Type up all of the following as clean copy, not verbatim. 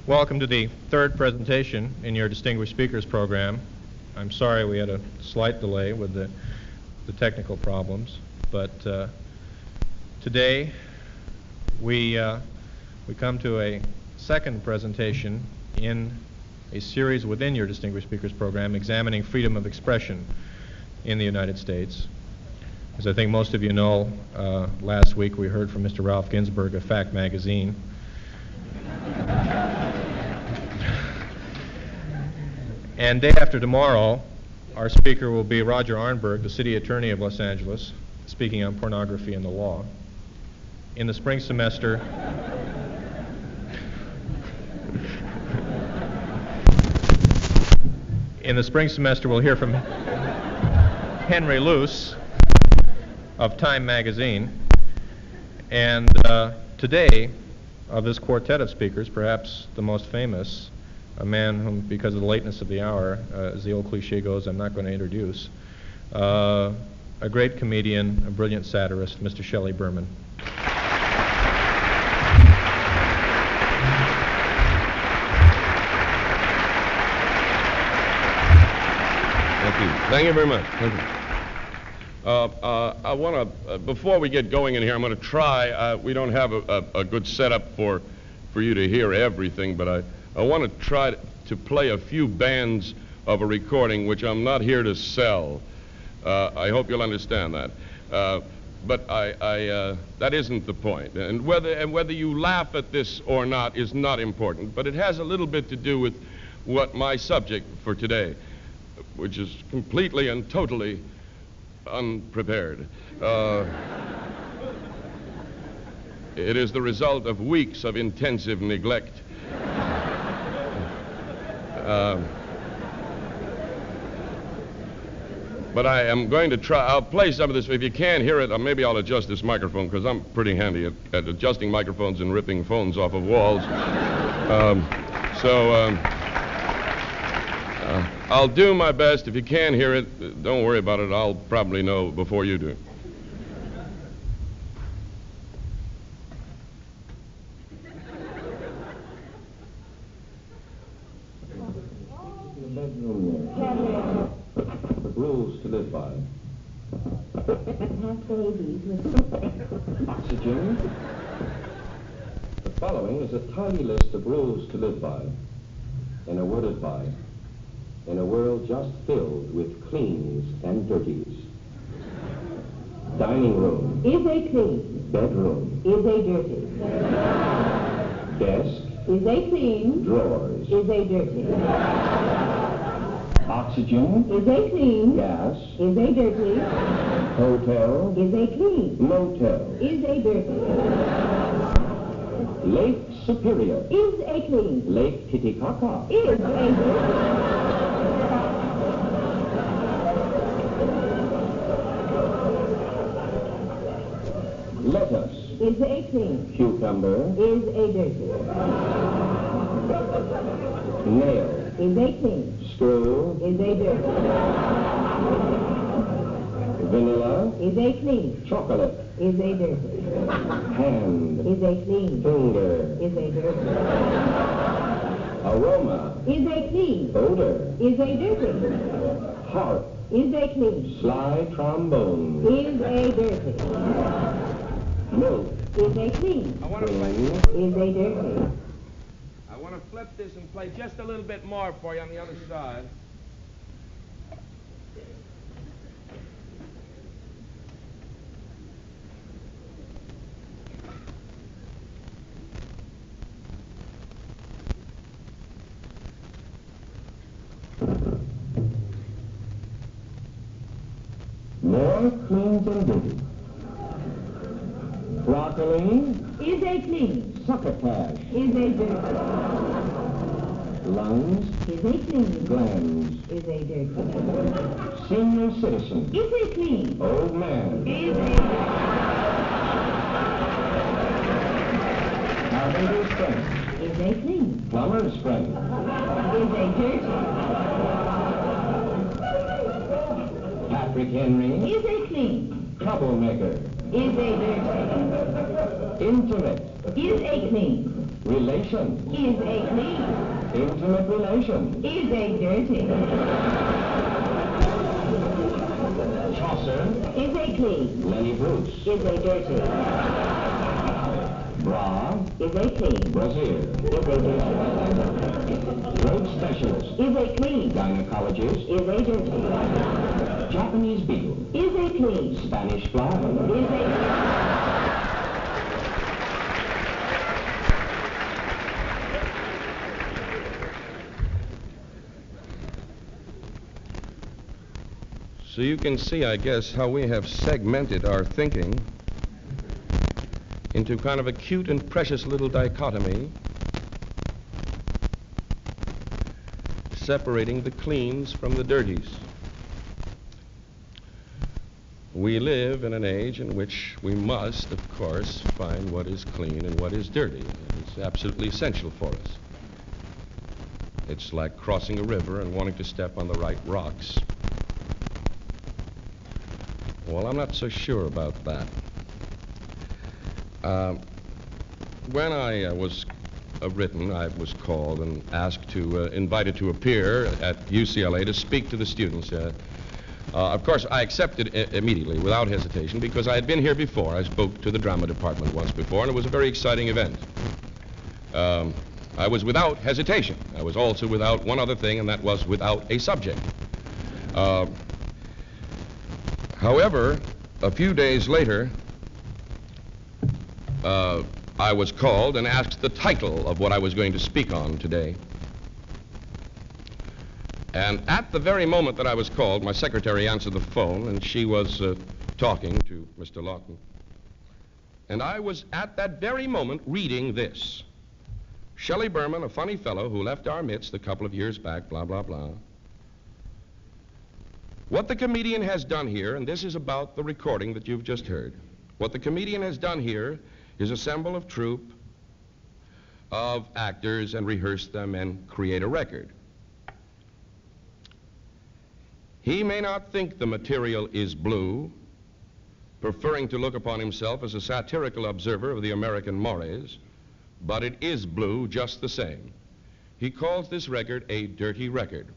Welcome to the third presentation in your Distinguished Speakers program. I'm sorry we had a slight delay with the technical problems, but today we come to a second presentation in a series within your Distinguished Speakers program examining freedom of expression in the United States. As I think most of you know, last week we heard from Mr. Ralph Ginsberg of Fact Magazine. And day after tomorrow, our speaker will be Roger Arnberg, the City Attorney of Los Angeles, speaking on pornography and the law. In the spring semester, we'll hear from Henry Luce of Time Magazine. And today, of this quartet of speakers, perhaps the most famous, a man whom, because of the lateness of the hour, as the old cliche goes, I'm not going to introduce, a great comedian, a brilliant satirist, Mr. Shelley Berman. Thank you very much. Thank you. I want to, before we get going in here, I'm going to try, we don't have a good setup for you to hear everything, but I want to try to play a few bands of a recording which I'm not here to sell. I hope you'll understand that. But that isn't the point. And whether you laugh at this or not is not important, but it has a little bit to do with what my subject for today, which is completely and totally unprepared. It is the result of weeks of intensive neglect. But I am going to try. I'll play some of this. If you can't hear it, maybe I'll adjust this microphone, because I'm pretty handy at adjusting microphones and ripping phones off of walls. I'll do my best. If you can't hear it, don't worry about it. I'll probably know before you do. Rules to live by. Oxygen. The following is a tiny list of rules to live by, in a worded by, in a world just filled with cleans and dirties. Dining room. Is a clean. Bedroom. Is a dirty. Desk. Is a clean. Drawers. Is a dirty. Oxygen. Is a clean. Gas. Is a dirty. Hotel. Is a clean. Motel. Is a dirty. Lake Superior. Is a clean. Lake Titicaca. Is a dirty. Lettuce. Is a clean. Cucumber. Is a dirty. Nail. Is a clean. Screw. Is a dirty. Vanilla. Is a clean. Chocolate. Is a dirty. Hand. Is a clean. Finger. Is a dirty. Aroma. Is a clean. Odor. Is a dirty. Harp. Is a clean. Slide trombone. Is a dirty. Milk. Is a clean. I want to play. Is a dirty. I want to flip this and play just a little bit more for you on the other side. More cleans and dirty. Broccoli. Is a clean. Succotash. Is a dirty. Lungs. Is a clean. Glands. Is a dirty. Senior citizen. Is a clean. Old man. Is a dirty. Carpenter's friend. Is a clean. Plumber's friend. Is a dirty. Patrick Henry. Is a clean. Troublemaker. Is a dirty. Intimate. Is a clean. Relation. Is a clean. Intimate relation. Is a dirty. Chaucer. Is a clean. Lenny Bruce. Is a dirty. Bra. Is a clean. Brassiere. Is a dirty. Throat specialist. Is a clean. Gynecologist. Is a dirty. Japanese beetle. Is a clean. Spanish fly. Is a So you can see, I guess, how we have segmented our thinking into kind of a cute and precious little dichotomy, separating the cleans from the dirties. We live in an age in which we must, of course, find what is clean and what is dirty. It's absolutely essential for us. It's like crossing a river and wanting to step on the right rocks. Well, I'm not so sure about that. When I was written, I was called and asked to, invited to appear at UCLA to speak to the students. Of course, I accepted immediately, without hesitation, because I had been here before. I spoke to the drama department once before, and it was a very exciting event. I was without hesitation. I was also without one other thing, and that was without a subject. However, a few days later, I was called and asked the title of what I was going to speak on today. And at the very moment that I was called, my secretary answered the phone, and she was talking to Mr. Lawton. And I was at that very moment reading this. Shelley Berman, a funny fellow who left our midst a couple of years back, blah, blah, blah. What the comedian has done here, and this is about the recording that you've just heard, what the comedian has done here is assemble a troupe of actors and rehearse them and create a record. He may not think the material is blue, preferring to look upon himself as a satirical observer of the American mores, but it is blue just the same. He calls this record a dirty record.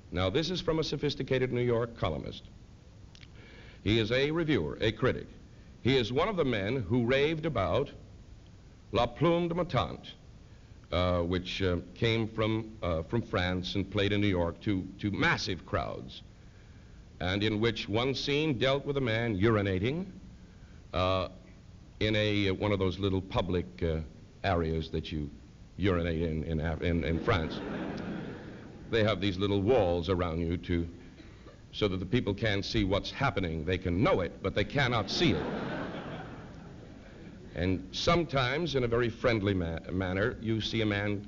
Now, this is from a sophisticated New York columnist. He is a reviewer, a critic. He is one of the men who raved about La Plume de Matante, which came from France and played in New York to massive crowds, and in which one scene dealt with a man urinating in one of those little public areas that you urinate in France. They have these little walls around you so that the people can't see what's happening. They can know it, but they cannot see it. And sometimes, in a very friendly manner, you see a man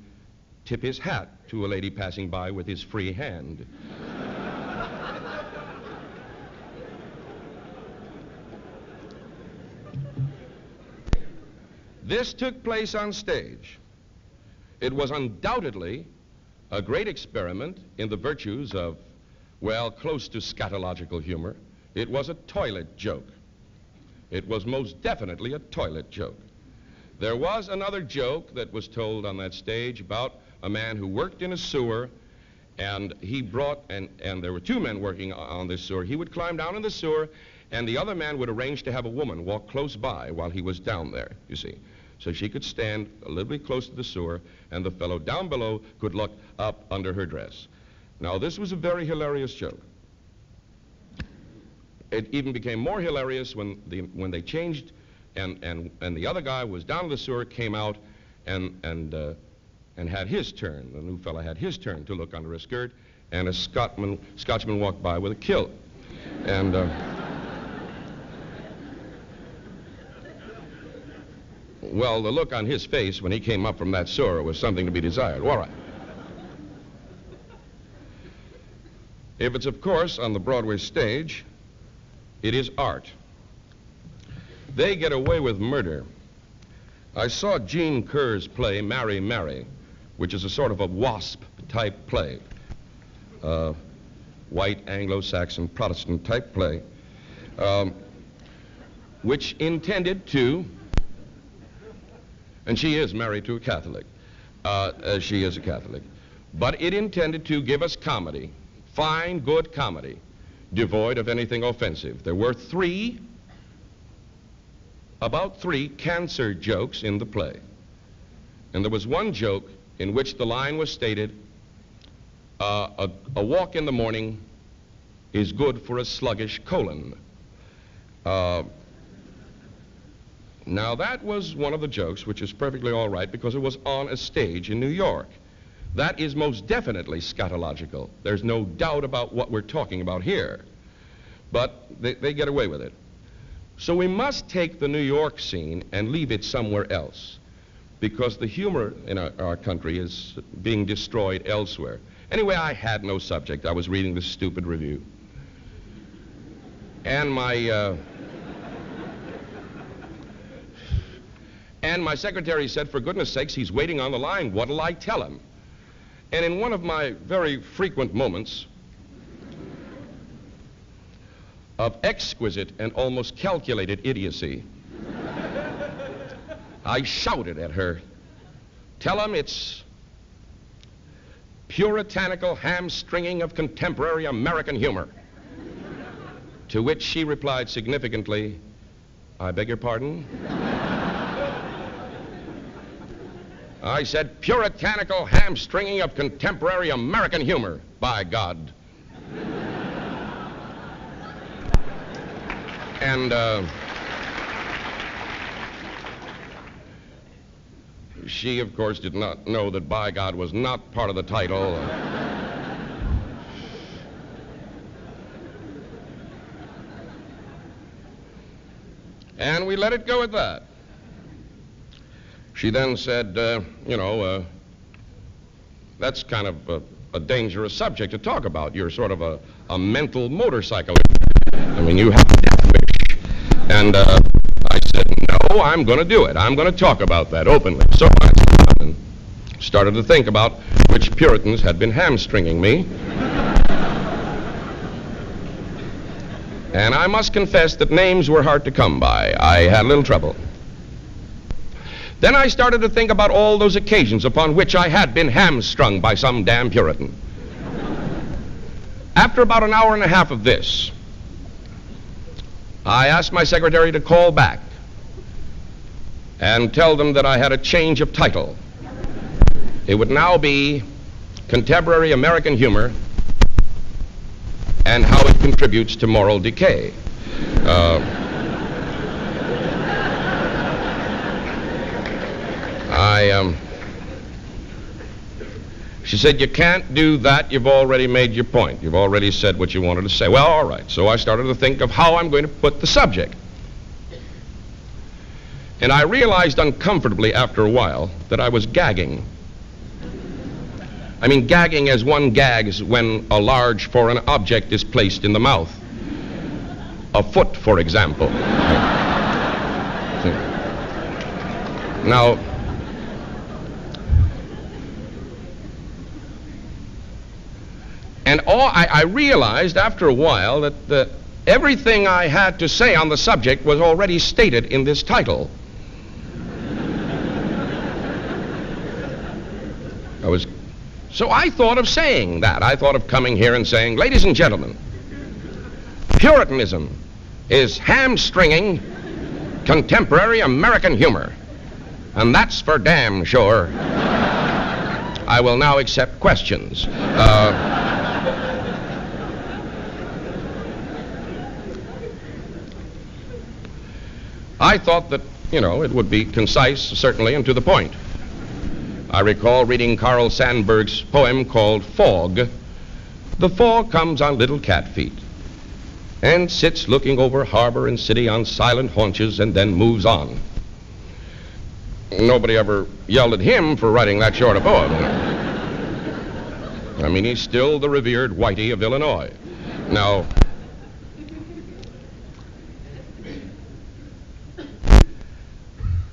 tip his hat to a lady passing by with his free hand. This took place on stage. It was undoubtedly a great experiment in the virtues of, well, close to scatological humor. It was a toilet joke. It was most definitely a toilet joke. There was another joke that was told on that stage about a man who worked in a sewer, and he brought, and there were two men working on this sewer. He would climb down in the sewer, and the other man would arrange to have a woman walk close by while he was down there, you see. So she could stand a little bit close to the sewer, and the fellow down below could look up under her dress. Now, this was a very hilarious joke. It even became more hilarious when they changed, and the other guy was down in the sewer, came out, and had his turn. The new fellow had his turn to look under his skirt, and a Scotchman walked by with a kilt. And well, the look on his face when he came up from that sewer was something to be desired. All right. If it's, of course, on the Broadway stage, it is art. They get away with murder. I saw Gene Kerr's play, Mary, Mary, which is a sort of a WASP-type play, white Anglo-Saxon Protestant-type play, which intended to And she is married to a Catholic. She is a Catholic. But it intended to give us comedy, fine, good comedy, devoid of anything offensive. There were about three cancer jokes in the play. And there was one joke in which the line was stated, a walk in the morning is good for a sluggish colon. Now that was one of the jokes, which is perfectly all right because it was on a stage in New York. That is most definitely scatological. There's no doubt about what we're talking about here. But they get away with it. So we must take the New York scene and leave it somewhere else, because the humor in our country is being destroyed elsewhere. Anyway, I had no subject. I was reading this stupid review. And my secretary said, for goodness sakes, he's waiting on the line. What'll I tell him? And in one of my very frequent moments of exquisite and almost calculated idiocy, I shouted at her, tell him it's puritanical hamstringing of contemporary American humor. To which she replied significantly, I beg your pardon? I said, puritanical hamstringing of contemporary American humor, by God. And she, of course, did not know that by God was not part of the title. And we let it go at that. She then said, that's kind of a dangerous subject to talk about. You're sort of a mental motorcycle. I mean, you have a death wish. And I said, no, I'm going to do it. I'm going to talk about that openly. So I sat down and started to think about which Puritans had been hamstringing me. And I must confess that names were hard to come by. I had a little trouble. Then I started to think about all those occasions upon which I had been hamstrung by some damn Puritan. After about an hour and a half of this, I asked my secretary to call back and tell them that I had a change of title. It would now be Contemporary American Humor and How It Contributes to Moral Decay. She said, you can't do that. You've already made your point. You've already said what you wanted to say. Well, all right. So I started to think of how I'm going to put the subject. And I realized uncomfortably after a while that I was gagging. I mean, gagging as one gags when a large foreign object is placed in the mouth. A foot, for example. Now, and I realized after a while that everything I had to say on the subject was already stated in this title. So I thought of saying that. I thought of coming here and saying, ladies and gentlemen, Puritanism is hamstringing contemporary American humor. And that's for damn sure. I will now accept questions. I thought that, it would be concise, certainly, and to the point. I recall reading Carl Sandburg's poem called Fog. The fog comes on little cat feet and sits looking over harbor and city on silent haunches and then moves on. Nobody ever yelled at him for writing that short a poem. I mean, he's still the revered Whitey of Illinois. Now,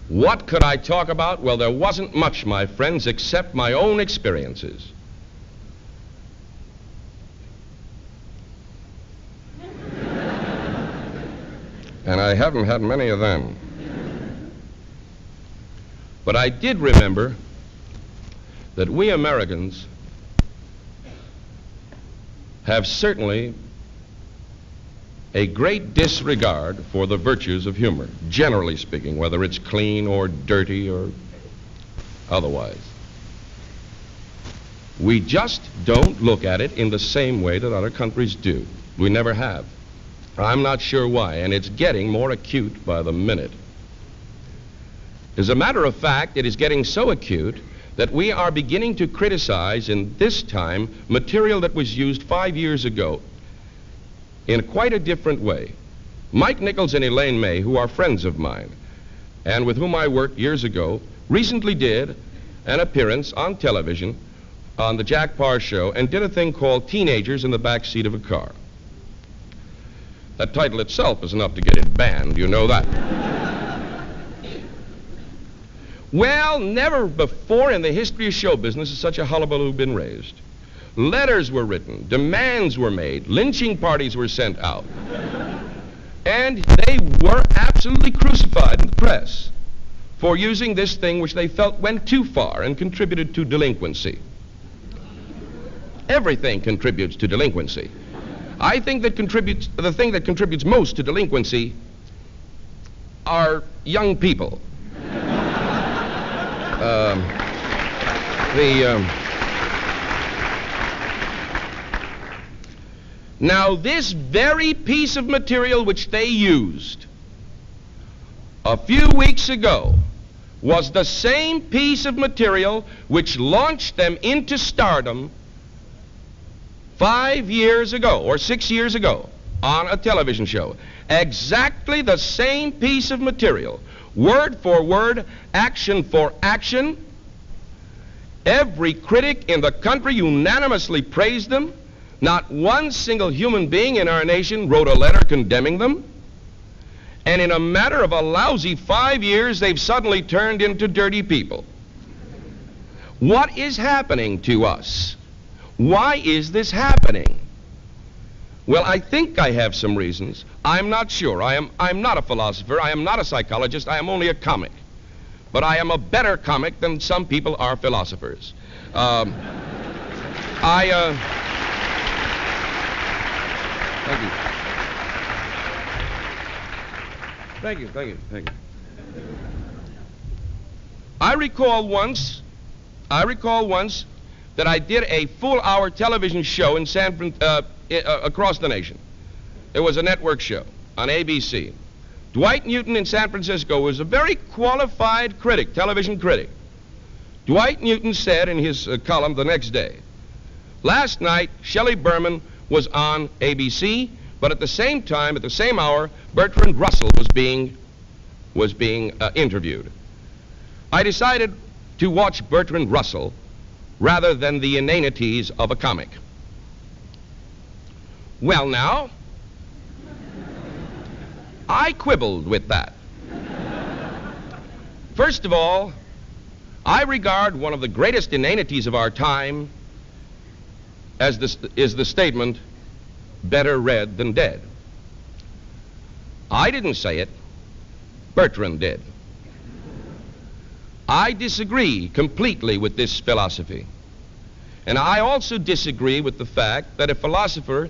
what could I talk about? Well, there wasn't much, my friends, except my own experiences. And I haven't had many of them. But I did remember that we Americans have certainly a great disregard for the virtues of humor, generally speaking, whether it's clean or dirty or otherwise. We just don't look at it in the same way that other countries do. We never have. I'm not sure why, and it's getting more acute by the minute. As a matter of fact, it is getting so acute that we are beginning to criticize in this time material that was used 5 years ago in quite a different way. Mike Nichols and Elaine May, who are friends of mine and with whom I worked years ago, recently did an appearance on television on the Jack Paar show and did a thing called Teenagers in the Back Seat of a Car. That title itself is enough to get it banned, you know that. Well, never before in the history of show business has such a hullabaloo been raised. Letters were written, demands were made, lynching parties were sent out. And they were absolutely crucified in the press for using this thing which they felt went too far and contributed to delinquency. Everything contributes to delinquency. I think that the thing that contributes most to delinquency are young people. Now, this very piece of material which they used a few weeks ago was the same piece of material which launched them into stardom 5 years ago or 6 years ago on a television show. Exactly the same piece of material, word for word, action for action. Every critic in the country unanimously praised them. Not one single human being in our nation wrote a letter condemning them. And in a matter of a lousy 5 years, they've suddenly turned into dirty people. What is happening to us? Why is this happening? Well, I think I have some reasons. I'm not sure. I'm not a philosopher. I am not a psychologist. I am only a comic. But I am a better comic than some people are philosophers. Thank you. I recall once that I did a full-hour television show in across the nation. It was a network show on ABC. Dwight Newton in San Francisco was a very qualified critic, television critic. Dwight Newton said in his column the next day, last night, Shelley Berman was on ABC, but at the same time, at the same hour, Bertrand Russell was being interviewed. I decided to watch Bertrand Russell rather than the inanities of a comic. Well, now, I quibbled with that. First of all, I regard one of the greatest inanities of our time as is the statement, better read than dead. I didn't say it. Bertrand did. I disagree completely with this philosophy. And I also disagree with the fact that a philosopher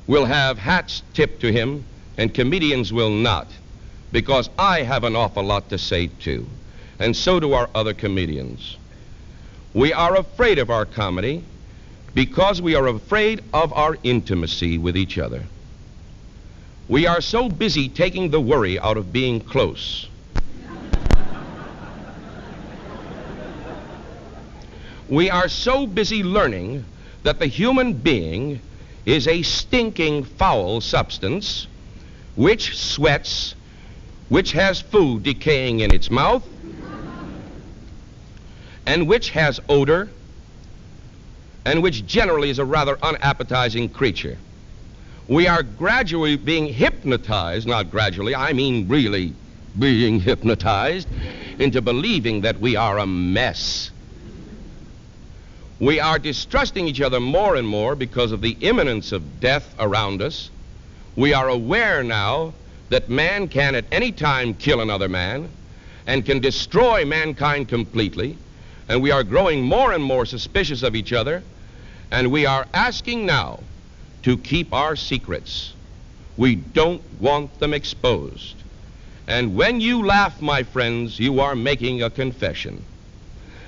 will have hats tipped to him and comedians will not, because I have an awful lot to say too, and so do our other comedians. We are afraid of our comedy because we are afraid of our intimacy with each other. We are so busy taking the worry out of being close. We are so busy learning that the human being is a stinking, foul substance which sweats, which has food decaying in its mouth, and which has odor, and which generally is a rather unappetizing creature. We are gradually being hypnotized, not gradually, I mean really being hypnotized into believing that we are a mess. We are distrusting each other more and more because of the imminence of death around us. We are aware now that man can at any time kill another man, and can destroy mankind completely, and we are growing more and more suspicious of each other, and we are asking now to keep our secrets. We don't want them exposed. And when you laugh, my friends, you are making a confession.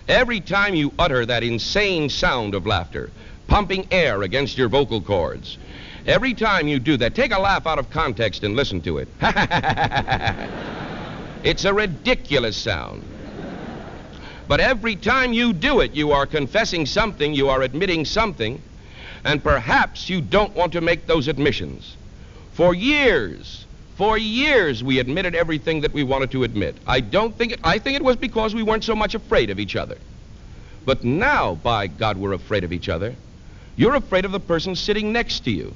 Every time you utter that insane sound of laughter, pumping air against your vocal cords, every time you do that, take a laugh out of context and listen to it. It's a ridiculous sound. But every time you do it, you are confessing something, you are admitting something, and perhaps you don't want to make those admissions. For years, we admitted everything that we wanted to admit. I think it was because we weren't so much afraid of each other. But now, by God, we're afraid of each other. You're afraid of the person sitting next to you.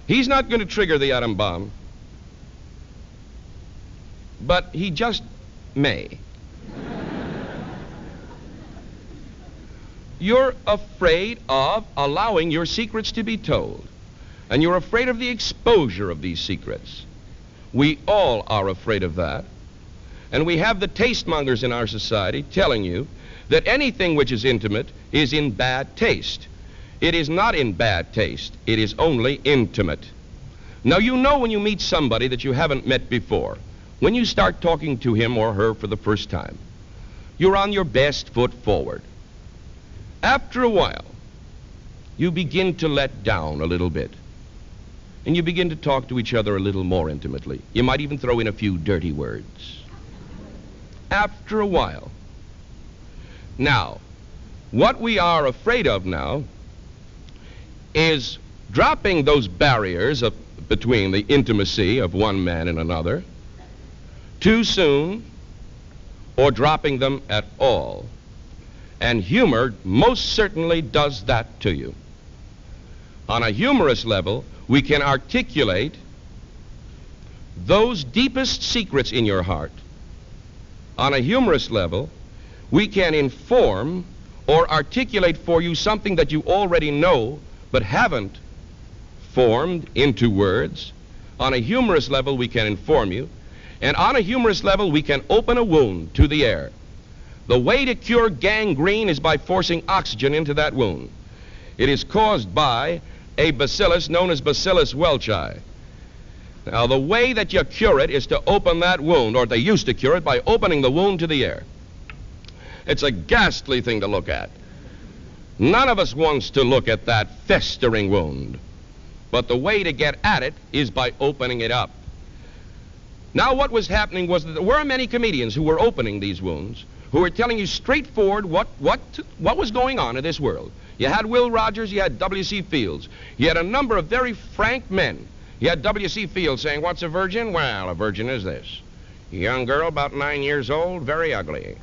He's not going to trigger the atom bomb, but he just may. You're afraid of allowing your secrets to be told, and you're afraid of the exposure of these secrets. We all are afraid of that, and we have the tastmongers in our society telling you that anything which is intimate is in bad taste. It is not in bad taste. It is only intimate. Now, you know when you meet somebody that you haven't met before, when you start talking to him or her for the first time, you're on your best foot forward. After a while, you begin to let down a little bit, and you begin to talk to each other a little more intimately. You might even throw in a few dirty words. After a while. Now, what we are afraid of now is dropping those barriers between the intimacy of one man and another too soon, or dropping them at all. And humor most certainly does that to you. On a humorous level, we can articulate those deepest secrets in your heart. On a humorous level, we can inform or articulate for you something that you already know but haven't formed into words. On a humorous level, we can inform you. And on a humorous level, we can open a wound to the air. The way to cure gangrene is by forcing oxygen into that wound. It is caused by a bacillus known as Bacillus welchi. Now, the way that you cure it is to open that wound, or they used to cure it by opening the wound to the air. It's a ghastly thing to look at. None of us wants to look at that festering wound. But the way to get at it is by opening it up. Now, what was happening was that there were many comedians who were opening these wounds, who were telling you straightforward what was going on in this world. You had Will Rogers, you had W.C. Fields. You had a number of very frank men. You had W.C. Fields saying, "What's a virgin?" "Well, a virgin is this. A young girl about 9 years old, very ugly."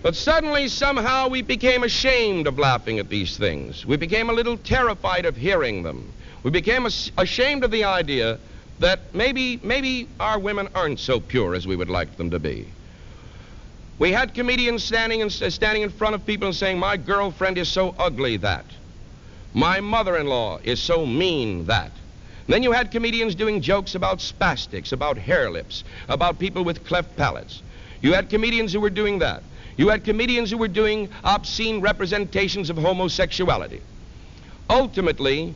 But suddenly, somehow, we became ashamed of laughing at these things. We became a little terrified of hearing them. We became ashamed of the idea that maybe our women aren't so pure as we would like them to be. We had comedians standing in front of people and saying, "My girlfriend is so ugly that. My mother-in-law is so mean that." And then you had comedians doing jokes about spastics, about hair lips, about people with cleft palates. You had comedians who were doing that. You had comedians who were doing obscene representations of homosexuality. Ultimately,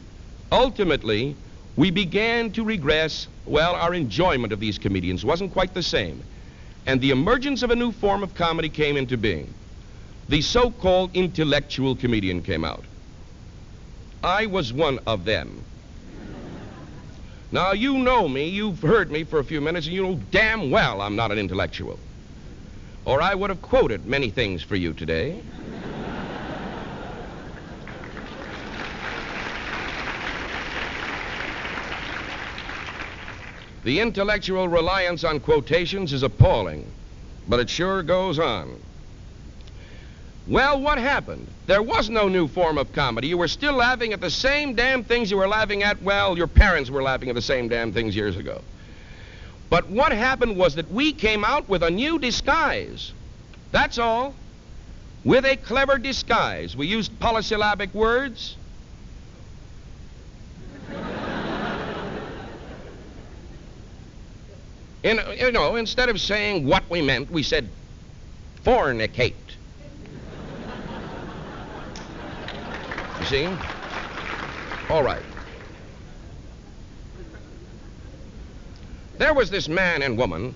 we began to regress. Well, our enjoyment of these comedians wasn't quite the same. And the emergence of a new form of comedy came into being. The so-called intellectual comedian came out. I was one of them. Now, you know me, you've heard me for a few minutes, and you know damn well I'm not an intellectual. Or I would have quoted many things for you today. The intellectual reliance on quotations is appalling, but it sure goes on. Well, what happened? There was no new form of comedy. You were still laughing at the same damn things you were laughing at. Well, your parents were laughing at the same damn things years ago. But what happened was that we came out with a new disguise. That's all. With a clever disguise. We used polysyllabic words. Instead of saying what we meant, we said fornicate. You see? All right. There was this man and woman,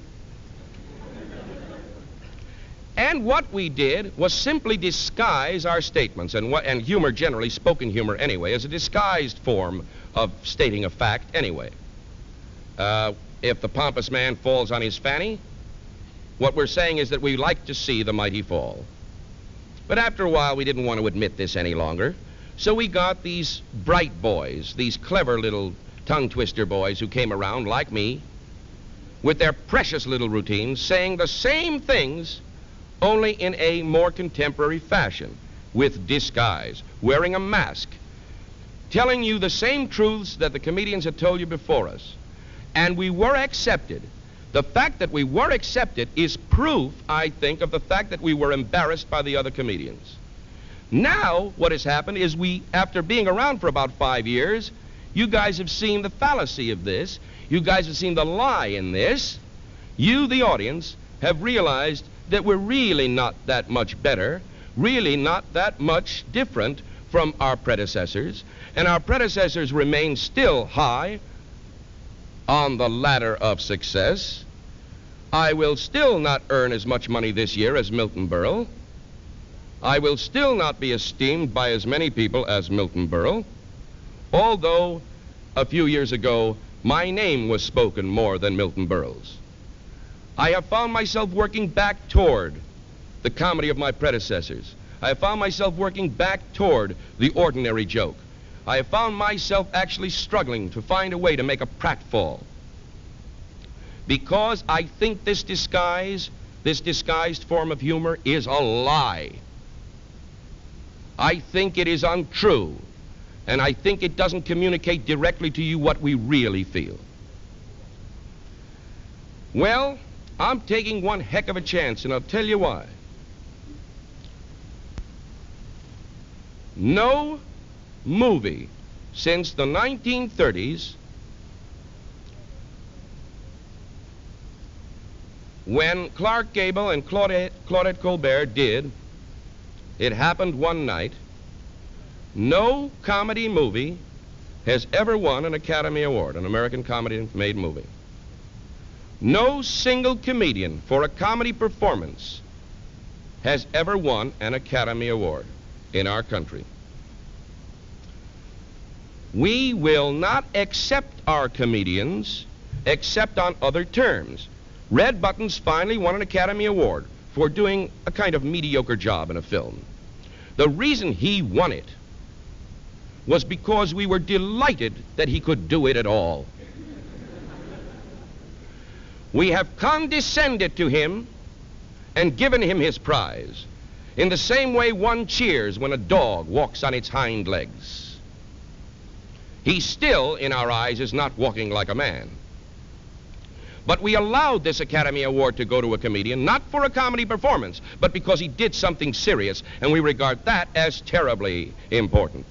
and what we did was simply disguise our statements, and humor generally, spoken humor anyway, is a disguised form of stating a fact anyway. If the pompous man falls on his fanny, what we're saying is that we like to see the mighty fall. But after a while, we didn't want to admit this any longer, so we got these bright boys, these clever little tongue twister boys who came around, like me, with their precious little routines, saying the same things, only in a more contemporary fashion, with disguise, wearing a mask, telling you the same truths that the comedians had told you before us. And we were accepted. The fact that we were accepted is proof, I think, of the fact that we were embarrassed by the other comedians. Now, what has happened is after being around for about 5 years, you guys have seen the fallacy of this. You guys have seen the lie in this. You, the audience, have realized that we're really not that much better, really not that much different from our predecessors, and our predecessors remain still high on the ladder of success. I will still not earn as much money this year as Milton Berle. I will still not be esteemed by as many people as Milton Berle, although a few years ago my name was spoken more than Milton Berle's. I have found myself working back toward the comedy of my predecessors. I have found myself working back toward the ordinary joke. I have found myself actually struggling to find a way to make a pratfall. Because I think this disguised form of humor is a lie. I think it is untrue. And I think it doesn't communicate directly to you what we really feel. Well, I'm taking one heck of a chance, and I'll tell you why. No movie since the 1930s, when Clark Gable and Claudette Colbert did It Happened One Night, no comedy movie has ever won an Academy Award, an American comedy-made movie. No single comedian for a comedy performance has ever won an Academy Award in our country. We will not accept our comedians except on other terms. Red Buttons finally won an Academy Award for doing a kind of mediocre job in a film. The reason he won it was because we were delighted that he could do it at all. We have condescended to him and given him his prize, in the same way one cheers when a dog walks on its hind legs. He still, in our eyes, is not walking like a man. But we allowed this Academy Award to go to a comedian, not for a comedy performance, but because he did something serious, and we regard that as terribly important.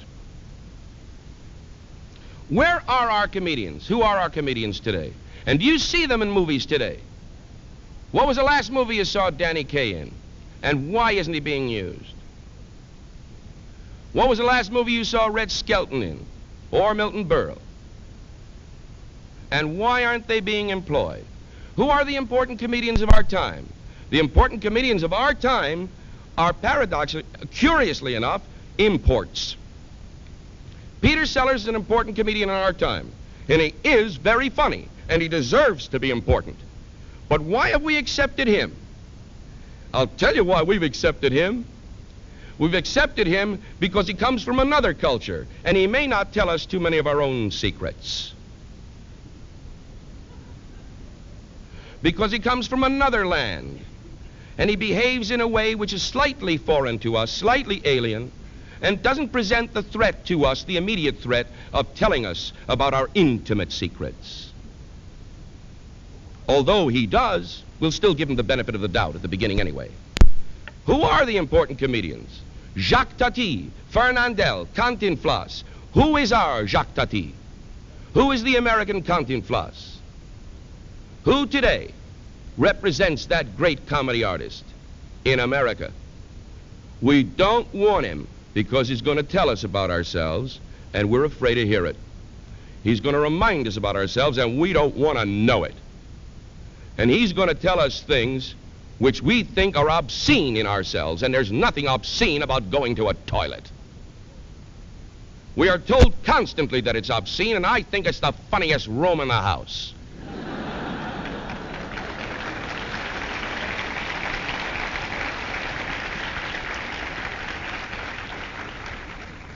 Where are our comedians? Who are our comedians today? And do you see them in movies today? What was the last movie you saw Danny Kaye in? And why isn't he being used? What was the last movie you saw Red Skelton in? Or Milton Berle? And why aren't they being employed? Who are the important comedians of our time? The important comedians of our time are paradoxically, curiously enough, imports. Peter Sellers is an important comedian in our time, and he is very funny, and he deserves to be important. But why have we accepted him? I'll tell you why we've accepted him. We've accepted him because he comes from another culture, and he may not tell us too many of our own secrets. Because he comes from another land, and he behaves in a way which is slightly foreign to us, slightly alien, and doesn't present the threat to us, the immediate threat of telling us about our intimate secrets. Although he does, we'll still give him the benefit of the doubt at the beginning anyway. Who are the important comedians? Jacques Tati, Fernandel, Cantinflas. Who is our Jacques Tati? Who is the American Cantinflas? Who today represents that great comedy artist in America? We don't want him because he's going to tell us about ourselves, and we're afraid to hear it. He's going to remind us about ourselves, and we don't want to know it. And he's going to tell us things which we think are obscene in ourselves, and there's nothing obscene about going to a toilet. We are told constantly that it's obscene, and I think it's the funniest room in the house.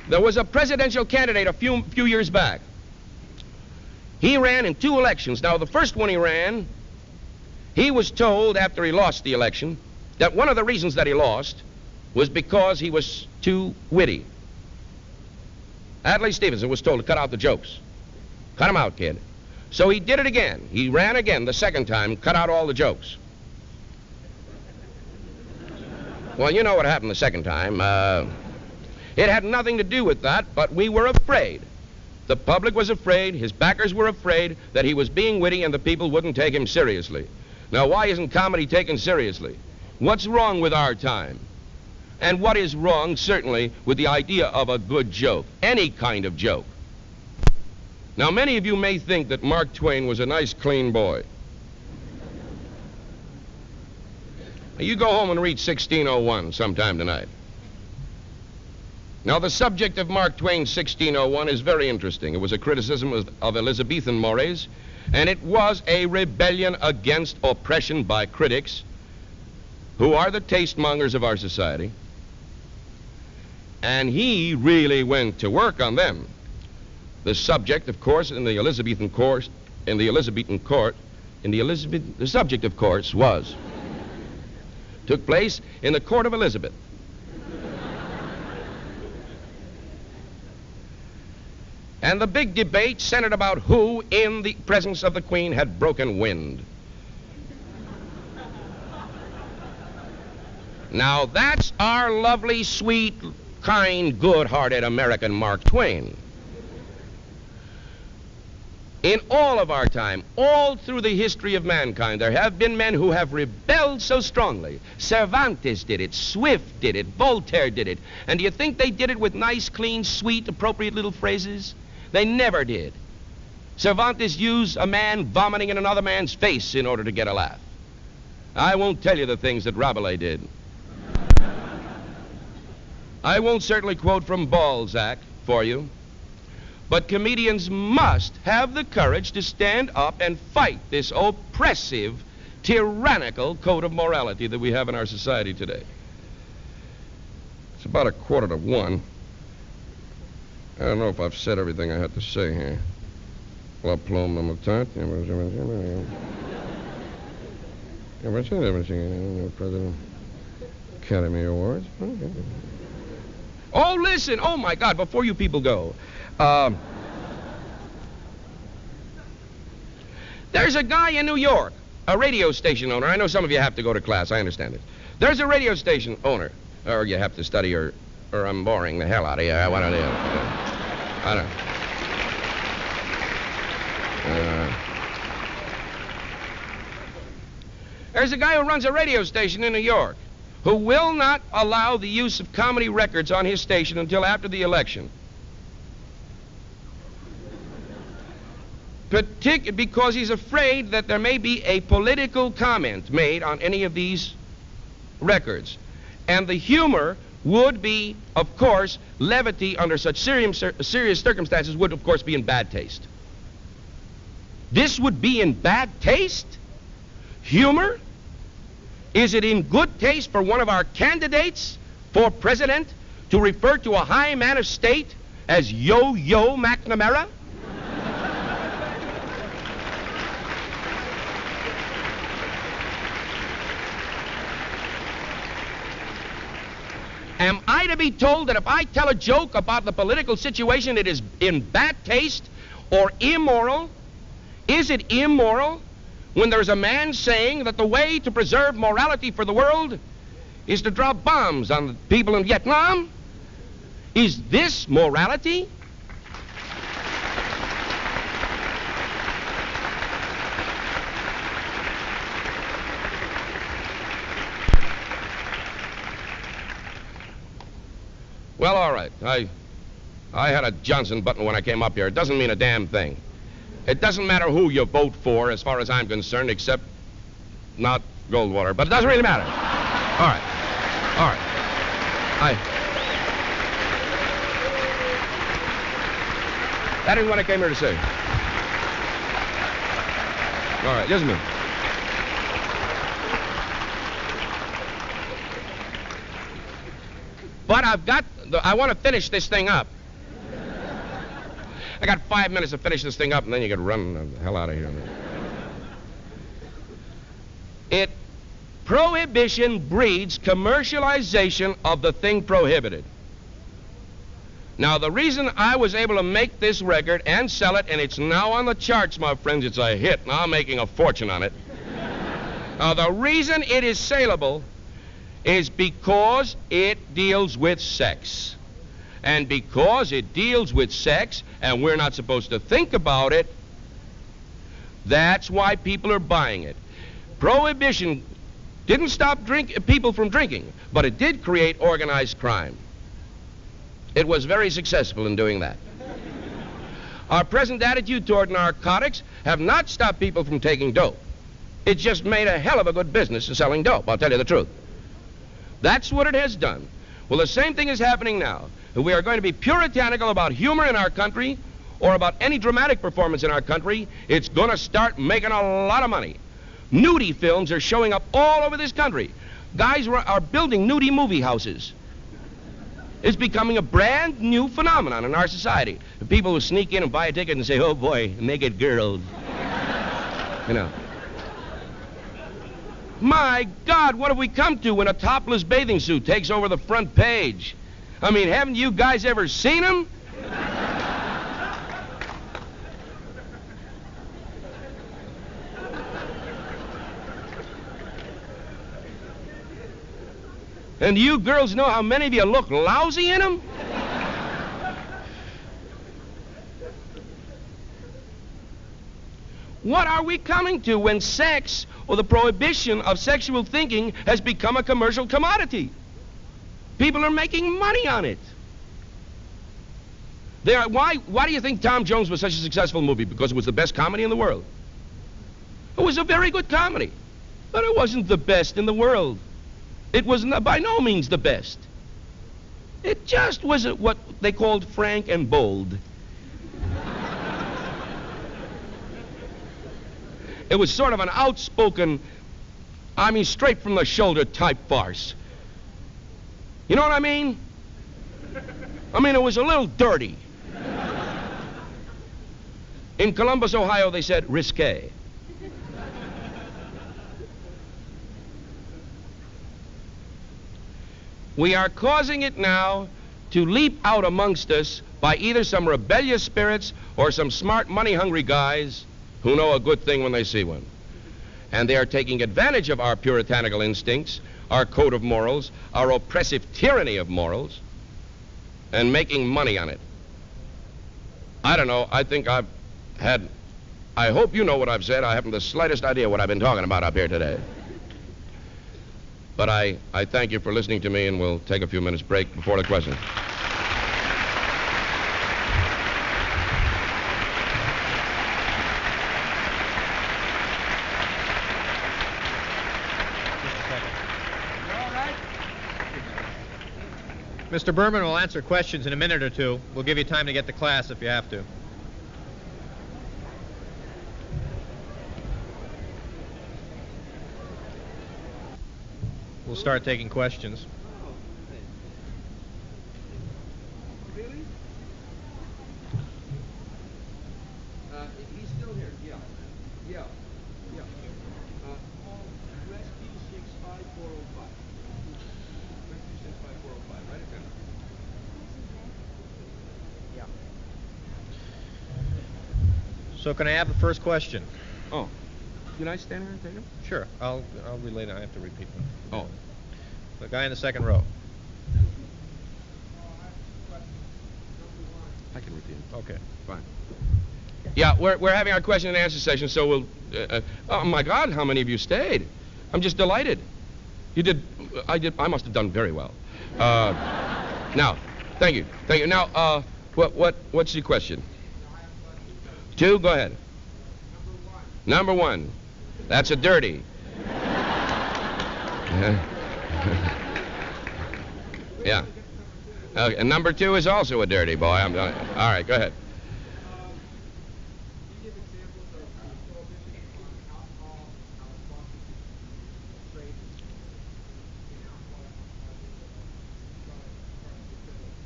There was a presidential candidate a few years back. He ran in 2 elections. Now, the first one he ran, he was told after he lost the election that one of the reasons that he lost was because he was too witty. Adlai Stevenson was told to cut out the jokes. Cut them out, kid. So he did it again. He ran again the second time, cut out all the jokes. Well, you know what happened the second time. It had nothing to do with that, but we were afraid. The public was afraid, his backers were afraid that he was being witty and the people wouldn't take him seriously. Now, why isn't comedy taken seriously? What's wrong with our time? And what is wrong, certainly, with the idea of a good joke, any kind of joke? Now, many of you may think that Mark Twain was a nice, clean boy. You go home and read 1601 sometime tonight. Now, the subject of Mark Twain's 1601 is very interesting. It was a criticism of Elizabethan mores, and it was a rebellion against oppression by critics, who are the tastmongers of our society. And he really went to work on them. The subject, of course, the subject, of course, took place in the court of Elizabeth. And the big debate centered about who, in the presence of the Queen, had broken wind. Now, that's our lovely, sweet, kind, good-hearted American Mark Twain. In all of our time, all through the history of mankind, there have been men who have rebelled so strongly. Cervantes did it, Swift did it, Voltaire did it. And do you think they did it with nice, clean, sweet, appropriate little phrases? They never did. Cervantes used a man vomiting in another man's face in order to get a laugh. I won't tell you the things that Rabelais did. I won't certainly quote from Balzac for you, but comedians must have the courage to stand up and fight this oppressive, tyrannical code of morality that we have in our society today. It's about 1:15. I don't know if I've said everything I had to say here. La plomb de matin. President Academy Awards. Oh, listen. Oh, my God, before you people go. There's a guy in New York, a radio station owner. I know some of you have to go to class. I understand it. There's a radio station owner. Or you have to study, or I'm boring the hell out of you. I want to live. I don't. There's a guy who runs a radio station in New York who will not allow the use of comedy records on his station until after the election. Because he's afraid that there may be a political comment made on any of these records. And the humor would be, of course, levity under such serious circumstances would, of course, be in bad taste. This would be in bad taste? Humor? Is it in good taste for one of our candidates for president to refer to a high man of state as Yo-Yo McNamara? Am I to be told that if I tell a joke about the political situation, it is in bad taste or immoral? Is it immoral when there's a man saying that the way to preserve morality for the world is to drop bombs on the people in Vietnam? Is this morality? Well, all right. I had a Johnson button when I came up here. It doesn't mean a damn thing. It doesn't matter who you vote for, as far as I'm concerned, except not Goldwater. But it doesn't really matter. All right. All right. That ain't what I came here to say. All right, just a minute. But I want to finish this thing up. I got 5 minutes to finish this thing up, and then you can run the hell out of here. Prohibition breeds commercialization of the thing prohibited. Now, the reason I was able to make this record and sell it, and it's now on the charts, my friends, it's a hit. Now I'm making a fortune on it. Now, the reason it is saleable is because it deals with sex. And because it deals with sex, and we're not supposed to think about it, that's why people are buying it. Prohibition didn't stop people from drinking, but it did create organized crime. It was very successful in doing that. Our present attitude toward narcotics have not stopped people from taking dope. It just made a hell of a good business of selling dope, I'll tell you the truth. That's what it has done. Well, the same thing is happening now. If we are going to be puritanical about humor in our country, or about any dramatic performance in our country, it's going to start making a lot of money. Nudie films are showing up all over this country. Guys are building nudie movie houses. It's becoming a brand new phenomenon in our society. The people who sneak in and buy a ticket and say, oh boy, naked girls. You know. My God, what have we come to when a topless bathing suit takes over the front page? I mean, haven't you guys ever seen them? And do you girls know how many of you look lousy in them? What are we coming to when sex, or the prohibition of sexual thinking, has become a commercial commodity? People are making money on it. Why do you think Tom Jones was such a successful movie? Because it was the best comedy in the world. It was a very good comedy, but it wasn't the best in the world. It was by no means the best. It just was what they called frank and bold. It was sort of an outspoken, I mean, straight from the shoulder type farce. You know what I mean? I mean, it was a little dirty. In Columbus, Ohio, they said risque. We are causing it now to leap out amongst us by either some rebellious spirits or some smart, money-hungry guys who know a good thing when they see one. And they are taking advantage of our puritanical instincts, our code of morals, our oppressive tyranny of morals, and making money on it. I don't know. I think I hope you know what I've said. I haven't the slightest idea what I've been talking about up here today. But I thank you for listening to me, and we'll take a few minutes break before the question. Mr. Berman will answer questions in a minute or two. We'll give you time to get to class if you have to. We'll start taking questions. Really? He's still here. Yeah. Yeah. Yeah. Rescue 65405. Rescue 65405. Right again. Yeah. So can I have the first question? Oh. Can I stand here and take him? Sure. I'll relay that. I have to repeat them. Oh. The guy in the second row. I can repeat it. Okay. Fine. Yeah, we're having our question and answer session, so we'll... oh, my God, how many of you stayed? I'm just delighted. You did... I must have done very well. Now, thank you. Thank you. Now, what's your question? 2, go ahead. Number 1. That's a dirty. Yeah. Okay, and number 2 is also a dirty boy. All right, go ahead.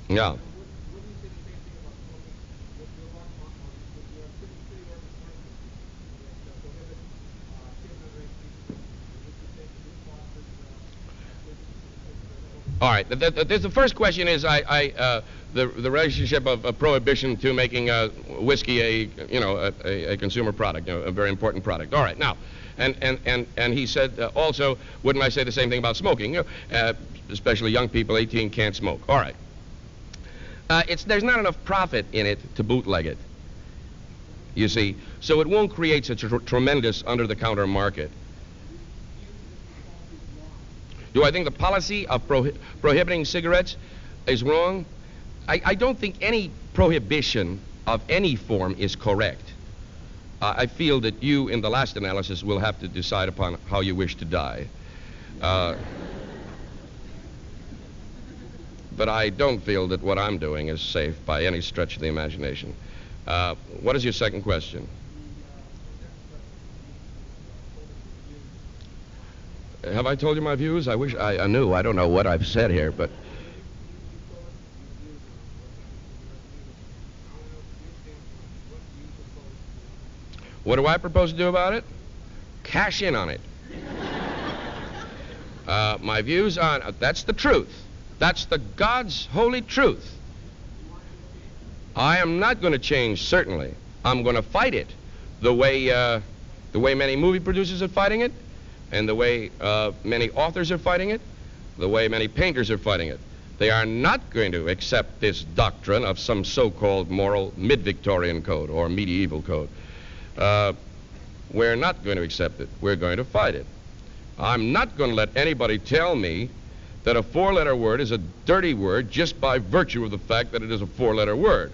Yeah. All right. The first question is the relationship of prohibition to making whiskey a consumer product, a very important product. All right. Now, and he said also, wouldn't I say the same thing about smoking? Especially young people, 18, can't smoke. All right. There's not enough profit in it to bootleg it, you see, so it won't create such a tremendous under-the-counter market. Do I think the policy of prohibiting cigarettes is wrong? I don't think any prohibition of any form is correct. I feel that you, in the last analysis, will have to decide upon how you wish to die. But I don't feel that what I'm doing is safe by any stretch of the imagination. What is your second question? Have I told you my views? I wish I knew. I don't know what I've said here, but... What do I propose to do about it? Cash in on it. My views on... that's the truth. That's the God's holy truth. I am not going to change, certainly. I'm going to fight it the way many movie producers are fighting it, and the way many authors are fighting it, the way many painters are fighting it. They are not going to accept this doctrine of some so-called moral mid-Victorian code or medieval code. We're not going to accept it. We're going to fight it. I'm not going to let anybody tell me that a 4-letter word is a dirty word just by virtue of the fact that it is a 4-letter word.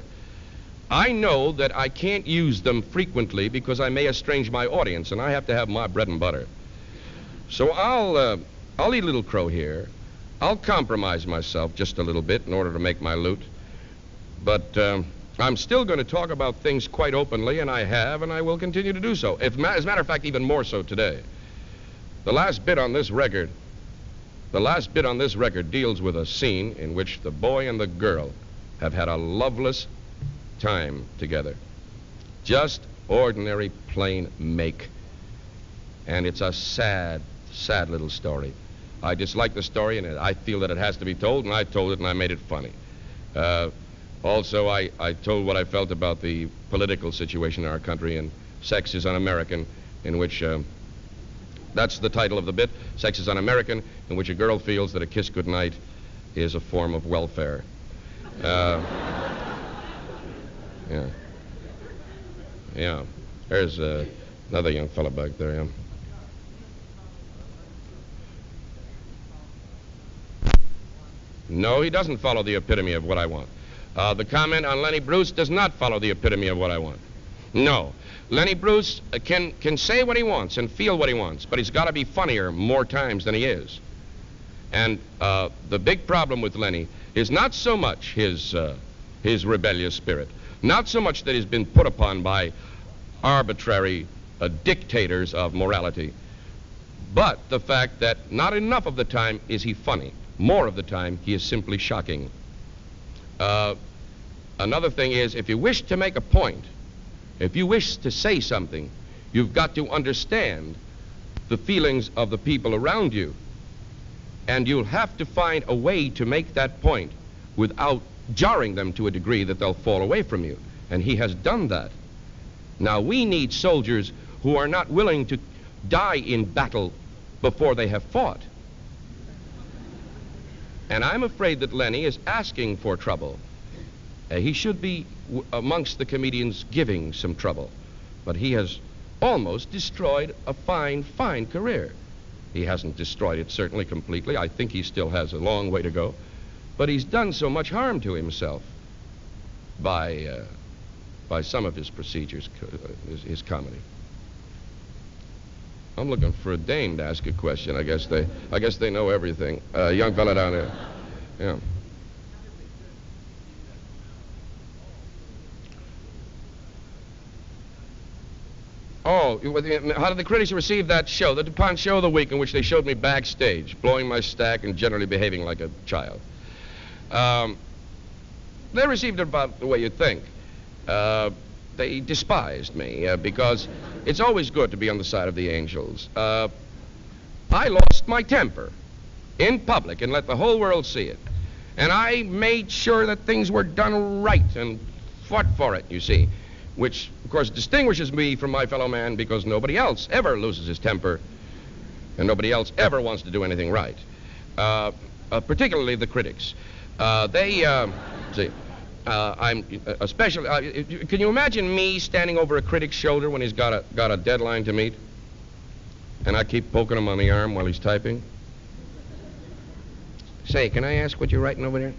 I know that I can't use them frequently because I may estrange my audience, and I have to have my bread and butter. So I'll eat a little crow here. I'll compromise myself just a little bit in order to make my loot. But I'm still going to talk about things quite openly, and I have, and I will continue to do so. As a matter of fact, even more so today. The last bit on this record deals with a scene in which the boy and the girl have had a loveless time together. Just ordinary, plain make. And it's a sad, sad little story. I dislike the story, and I feel that it has to be told, and I told it, and I made it funny. Also, I told what I felt about the political situation in our country, and Sex is Un-American, in which... that's the title of the bit, Sex is Un-American, in which a girl feels that a kiss goodnight is a form of welfare. Yeah. Yeah. There's another young fella back there, yeah. No, he doesn't follow the epitome of what I want. The comment on Lenny Bruce does not follow the epitome of what I want. No. Lenny Bruce can say what he wants and feel what he wants, but he's got to be funnier more times than he is. And the big problem with Lenny is not so much his rebellious spirit, not so much that he's been put upon by arbitrary dictators of morality, but the fact that not enough of the time is he funny. More of the time, he is simply shocking. Another thing is, if you wish to make a point, if you wish to say something, you've got to understand the feelings of the people around you. And you'll have to find a way to make that point without jarring them to a degree that they'll fall away from you. And he has done that. Now, we need soldiers who are not willing to die in battle before they have fought. And I'm afraid that Lenny is asking for trouble. He should be amongst the comedians giving some trouble. But he has almost destroyed a fine, fine career. He hasn't destroyed it certainly completely. I think he still has a long way to go. But he's done so much harm to himself by some of his procedures, his comedy. I'm looking for a dame to ask a question. I guess they know everything. Young fella down there. Yeah. Oh, how did the critics receive that show, the DuPont show of the week, in which they showed me backstage, blowing my stack and generally behaving like a child? They received it about the way you'd think. They despised me because it's always good to be on the side of the angels. I lost my temper in public and let the whole world see it. And I made sure that things were done right and fought for it, you see, which, of course, distinguishes me from my fellow man because nobody else ever loses his temper and nobody else ever wants to do anything right, particularly the critics. I'm especially. Can you imagine me standing over a critic's shoulder when he's got a deadline to meet, and I keep poking him on the arm while he's typing? Say, can I ask what you're writing over there?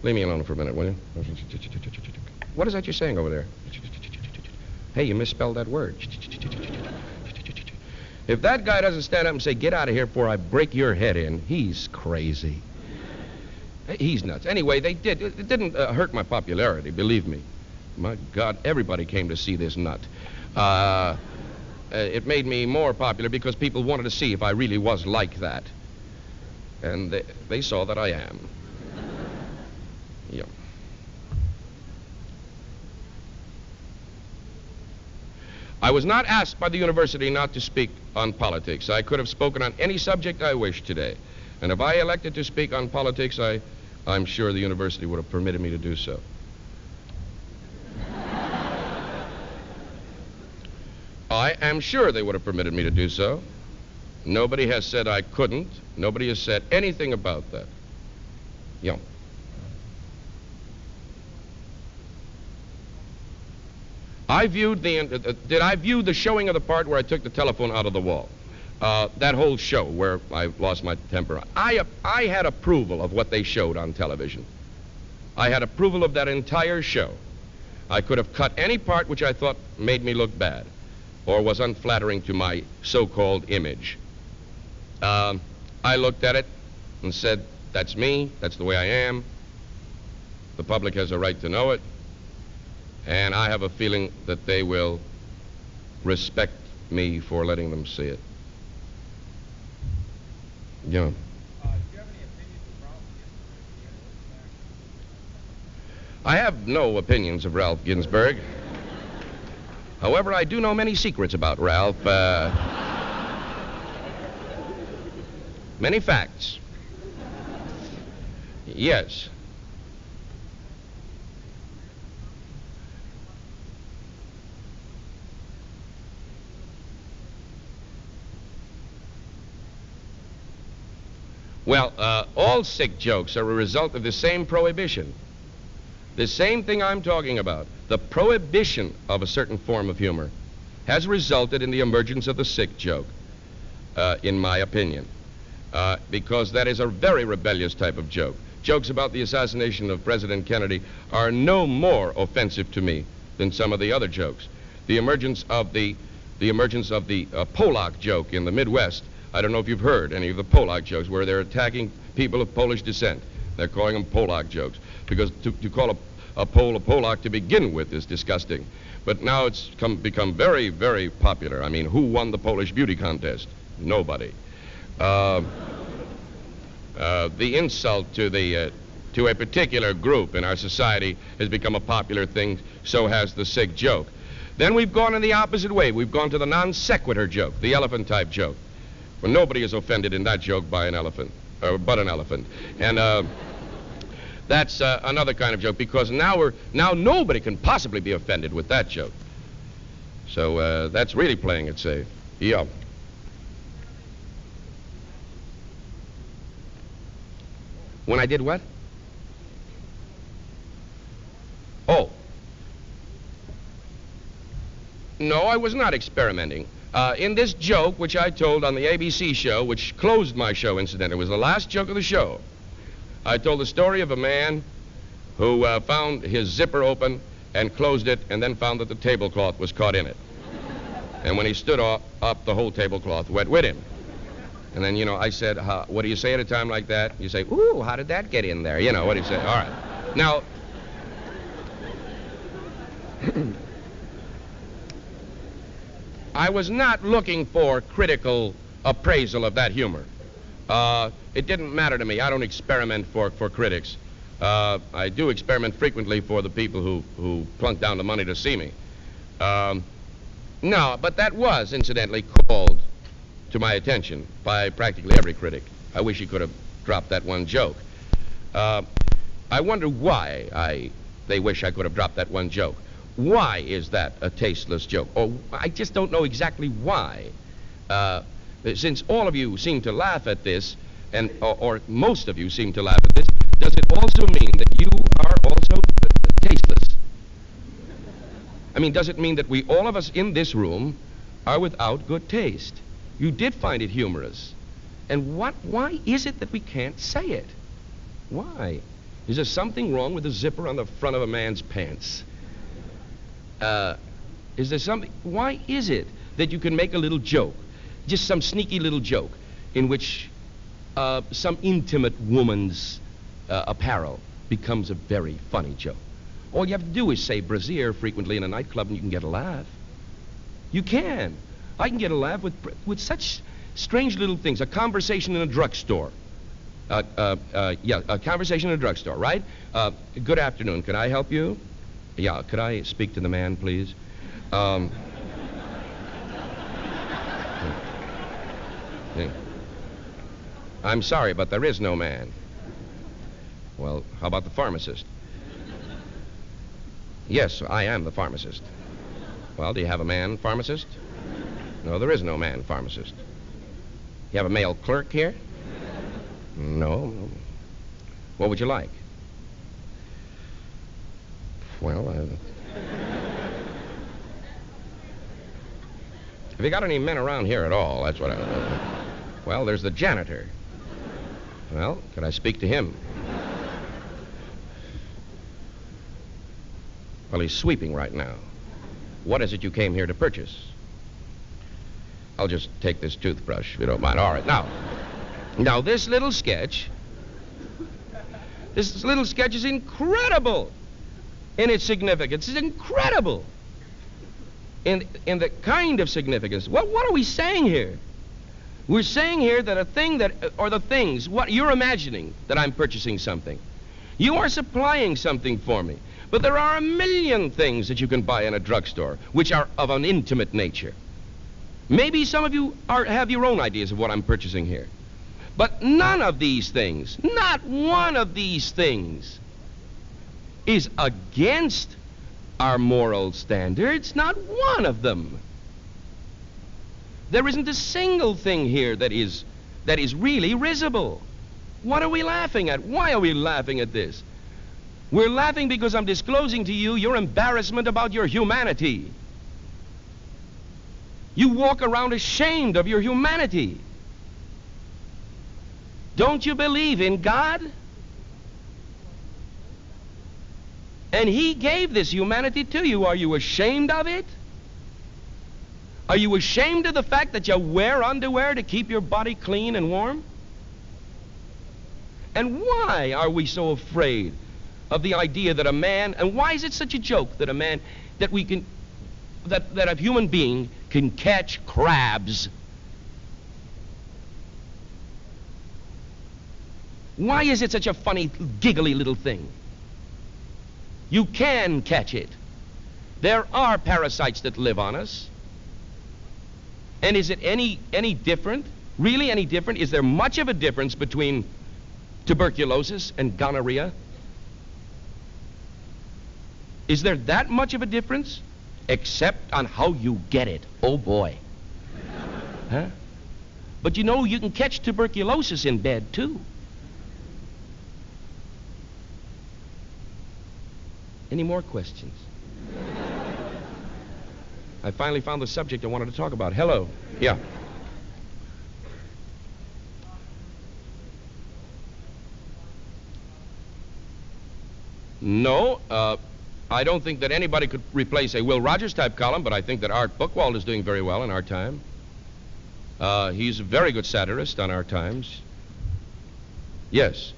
Leave me alone for a minute, will you? What is that you're saying over there? Hey, you misspelled that word. If that guy doesn't stand up and say, "Get out of here before I break your head in," he's crazy. He's nuts. Anyway, it didn't hurt my popularity, believe me. My God, everybody came to see this nut. It made me more popular because people wanted to see if I really was like that. And they saw that I am. Yeah. I was not asked by the university not to speak on politics. I could have spoken on any subject I wished today. And if I elected to speak on politics, I'm sure the university would have permitted me to do so. I am sure they would have permitted me to do so. Nobody has said I couldn't. Nobody has said anything about that. Yeah. Did I view the showing of the part where I took the telephone out of the wall? That whole show where I lost my temper. I had approval of what they showed on television. I had approval of that entire show. I could have cut any part which I thought made me look bad or was unflattering to my so-called image. I looked at it and said, that's me, that's the way I am. The public has a right to know it. And I have a feeling that they will respect me for letting them see it. Yeah. Do you have any opinions of Ralph Ginsberg? I have no opinions of Ralph Ginsberg. However, I do know many secrets about Ralph. Many facts. Yes. Well, all sick jokes are a result of the same prohibition. The same thing I'm talking about. The prohibition of a certain form of humor has resulted in the emergence of the sick joke, in my opinion. Because that is a very rebellious type of joke. Jokes about the assassination of President Kennedy are no more offensive to me than some of the other jokes. The emergence of the Polak joke in the Midwest. I don't know if you've heard any of the Polak jokes where they're attacking people of Polish descent. They're calling them Polak jokes because to call a Pole a Polak to begin with is disgusting. But now it's become very, very popular. I mean, who won the Polish beauty contest? Nobody. The insult to a particular group in our society has become a popular thing. So has the sick joke. Then we've gone in the opposite way. We've gone to the non sequitur joke, the elephant type joke. Well, nobody is offended in that joke by an elephant, but an elephant. And that's another kind of joke because now nobody can possibly be offended with that joke. So that's really playing it safe. Yeah. When I did what? Oh. No, I was not experimenting. In this joke, which I told on the ABC show, which closed my show, incidentally, it was the last joke of the show, I told the story of a man who found his zipper open and closed it and then found that the tablecloth was caught in it. And when he stood up, the whole tablecloth went with him. And then, I said, what do you say at a time like that? You say, ooh, how did that get in there? What do you say? All right. Now, I was not looking for critical appraisal of that humor. It didn't matter to me. I don't experiment for critics. I do experiment frequently for the people who plunk down the money to see me. No, but that was, incidentally, called to my attention by practically every critic. I wish he could have dropped that one joke. I wonder why they wish I could have dropped that one joke. Why is that a tasteless joke? Or I just don't know exactly why. Since all of you seem to laugh at this, or most of you seem to laugh at this, does it also mean that you are also tasteless? I mean, does it mean that all of us in this room are without good taste? You did find it humorous. And why is it that we can't say it? Why? Is there something wrong with the zipper on the front of a man's pants? Is there something? Why is it that you can make a little joke, just some sneaky little joke, in which some intimate woman's apparel becomes a very funny joke? All you have to do is say brassiere frequently in a nightclub and you can get a laugh. You can. I can get a laugh with such strange little things. A conversation in a drugstore. A conversation in a drugstore, right? Good afternoon. Can I help you? Yeah, could I speak to the man, please? I'm sorry, but there is no man. Well, how about the pharmacist? Yes, I am the pharmacist. Well, do you have a man pharmacist? No, there is no man pharmacist. You have a male clerk here? No. What would you like? Well, have you got any men around here at all? That's what I... Well, there's the janitor. Well, could I speak to him? Well, he's sweeping right now. What is it you came here to purchase? I'll just take this toothbrush, if you don't mind. All right, now this little sketch is incredible in its significance. It's incredible in the kind of significance. What are we saying here? We're saying here that what you're imagining that I'm purchasing something. You are supplying something for me. But there are a million things that you can buy in a drugstore which are of an intimate nature. Maybe some of you have your own ideas of what I'm purchasing here. But none of these things, not one of these things, is against our moral standards. Not one of them. There isn't a single thing here that is really risible. What are we laughing at? Why are we laughing at this? We're laughing because I'm disclosing to you your embarrassment about your humanity. You walk around ashamed of your humanity. Don't you believe in God? And He gave this humanity to you. Are you ashamed of it? Are you ashamed of the fact that you wear underwear to keep your body clean and warm? And why are we so afraid of the idea that a man, and why is it such a joke that a human being can catch crabs? Why is it such a funny, giggly little thing? You can catch it. There are parasites that live on us. And is it any different? Really any different? Is there much of a difference between tuberculosis and gonorrhea? Is there that much of a difference? Except on how you get it. Oh, boy. Huh? But you know, you can catch tuberculosis in bed, too. Any more questions? I finally found the subject I wanted to talk about. Hello. Yeah. No, I don't think that anybody could replace a Will Rogers type column, but I think that Art Buchwald is doing very well in our time. He's a very good satirist on our times. Yes.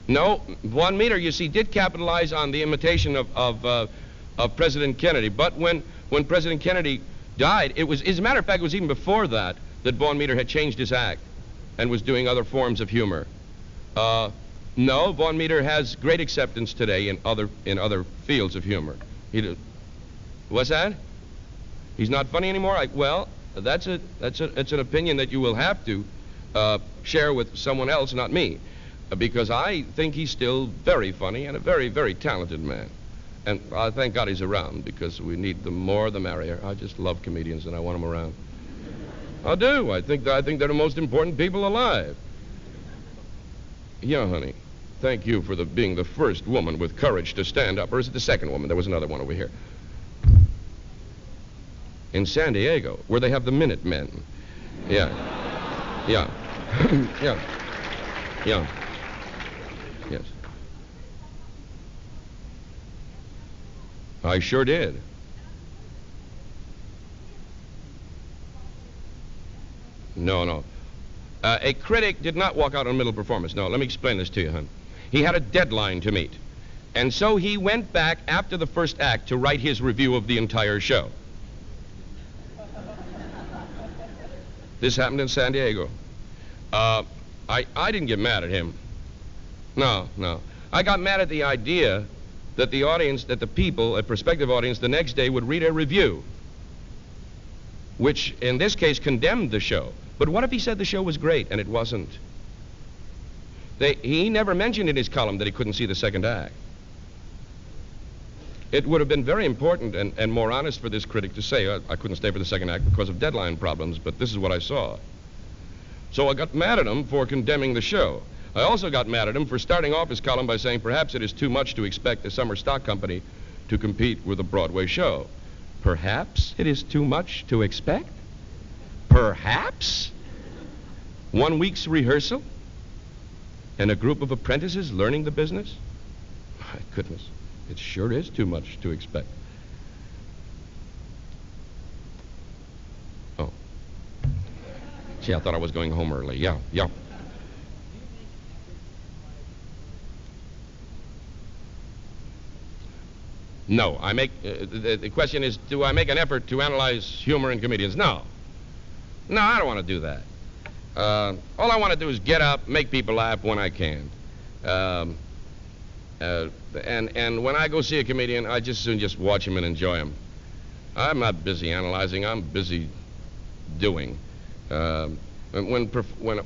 No, Von Meter, you see, did capitalize on the imitation of President Kennedy. But when President Kennedy died, it was, as a matter of fact, it was even before that Von Meter had changed his act and was doing other forms of humor. No, Von Meter has great acceptance today in other fields of humor. What's that? He's not funny anymore? Well, that's an opinion that you will have to share with someone else, not me. Because I think he's still very funny and a very, very talented man. And thank God he's around, because we need the more the merrier. I just love comedians and I want them around. I do. I think they're the most important people alive. Yeah, honey. Thank you for being the first woman with courage to stand up. Or is it the second woman? There was another one over here. In San Diego, where they have the Minutemen. Yeah. Yeah. Yeah. Yeah. Yes. I sure did. No. A critic did not walk out in the middle of performance. No, let me explain this to you, hon. He had a deadline to meet. And so he went back after the first act to write his review of the entire show. This happened in San Diego. I didn't get mad at him. No. I got mad at the idea that the audience, that the people, a prospective audience, the next day would read a review, which in this case condemned the show. But what if he said the show was great and it wasn't? He never mentioned in his column that he couldn't see the second act. It would have been very important and more honest for this critic to say, I couldn't stay for the second act because of deadline problems, but this is what I saw. So I got mad at him for condemning the show. I also got mad at him for starting off his column by saying perhaps it is too much to expect a summer stock company to compete with a Broadway show. Perhaps it is too much to expect? Perhaps? 1 week's rehearsal? And a group of apprentices learning the business? My goodness, it sure is too much to expect. Oh. Gee, I thought I was going home early. Yeah. No, the question is, do I make an effort to analyze humor in comedians? No, I don't want to do that. All I want to do is get up, make people laugh when I can. And when I go see a comedian, I just soon just watch him and enjoy him. I'm not busy analyzing, I'm busy doing. When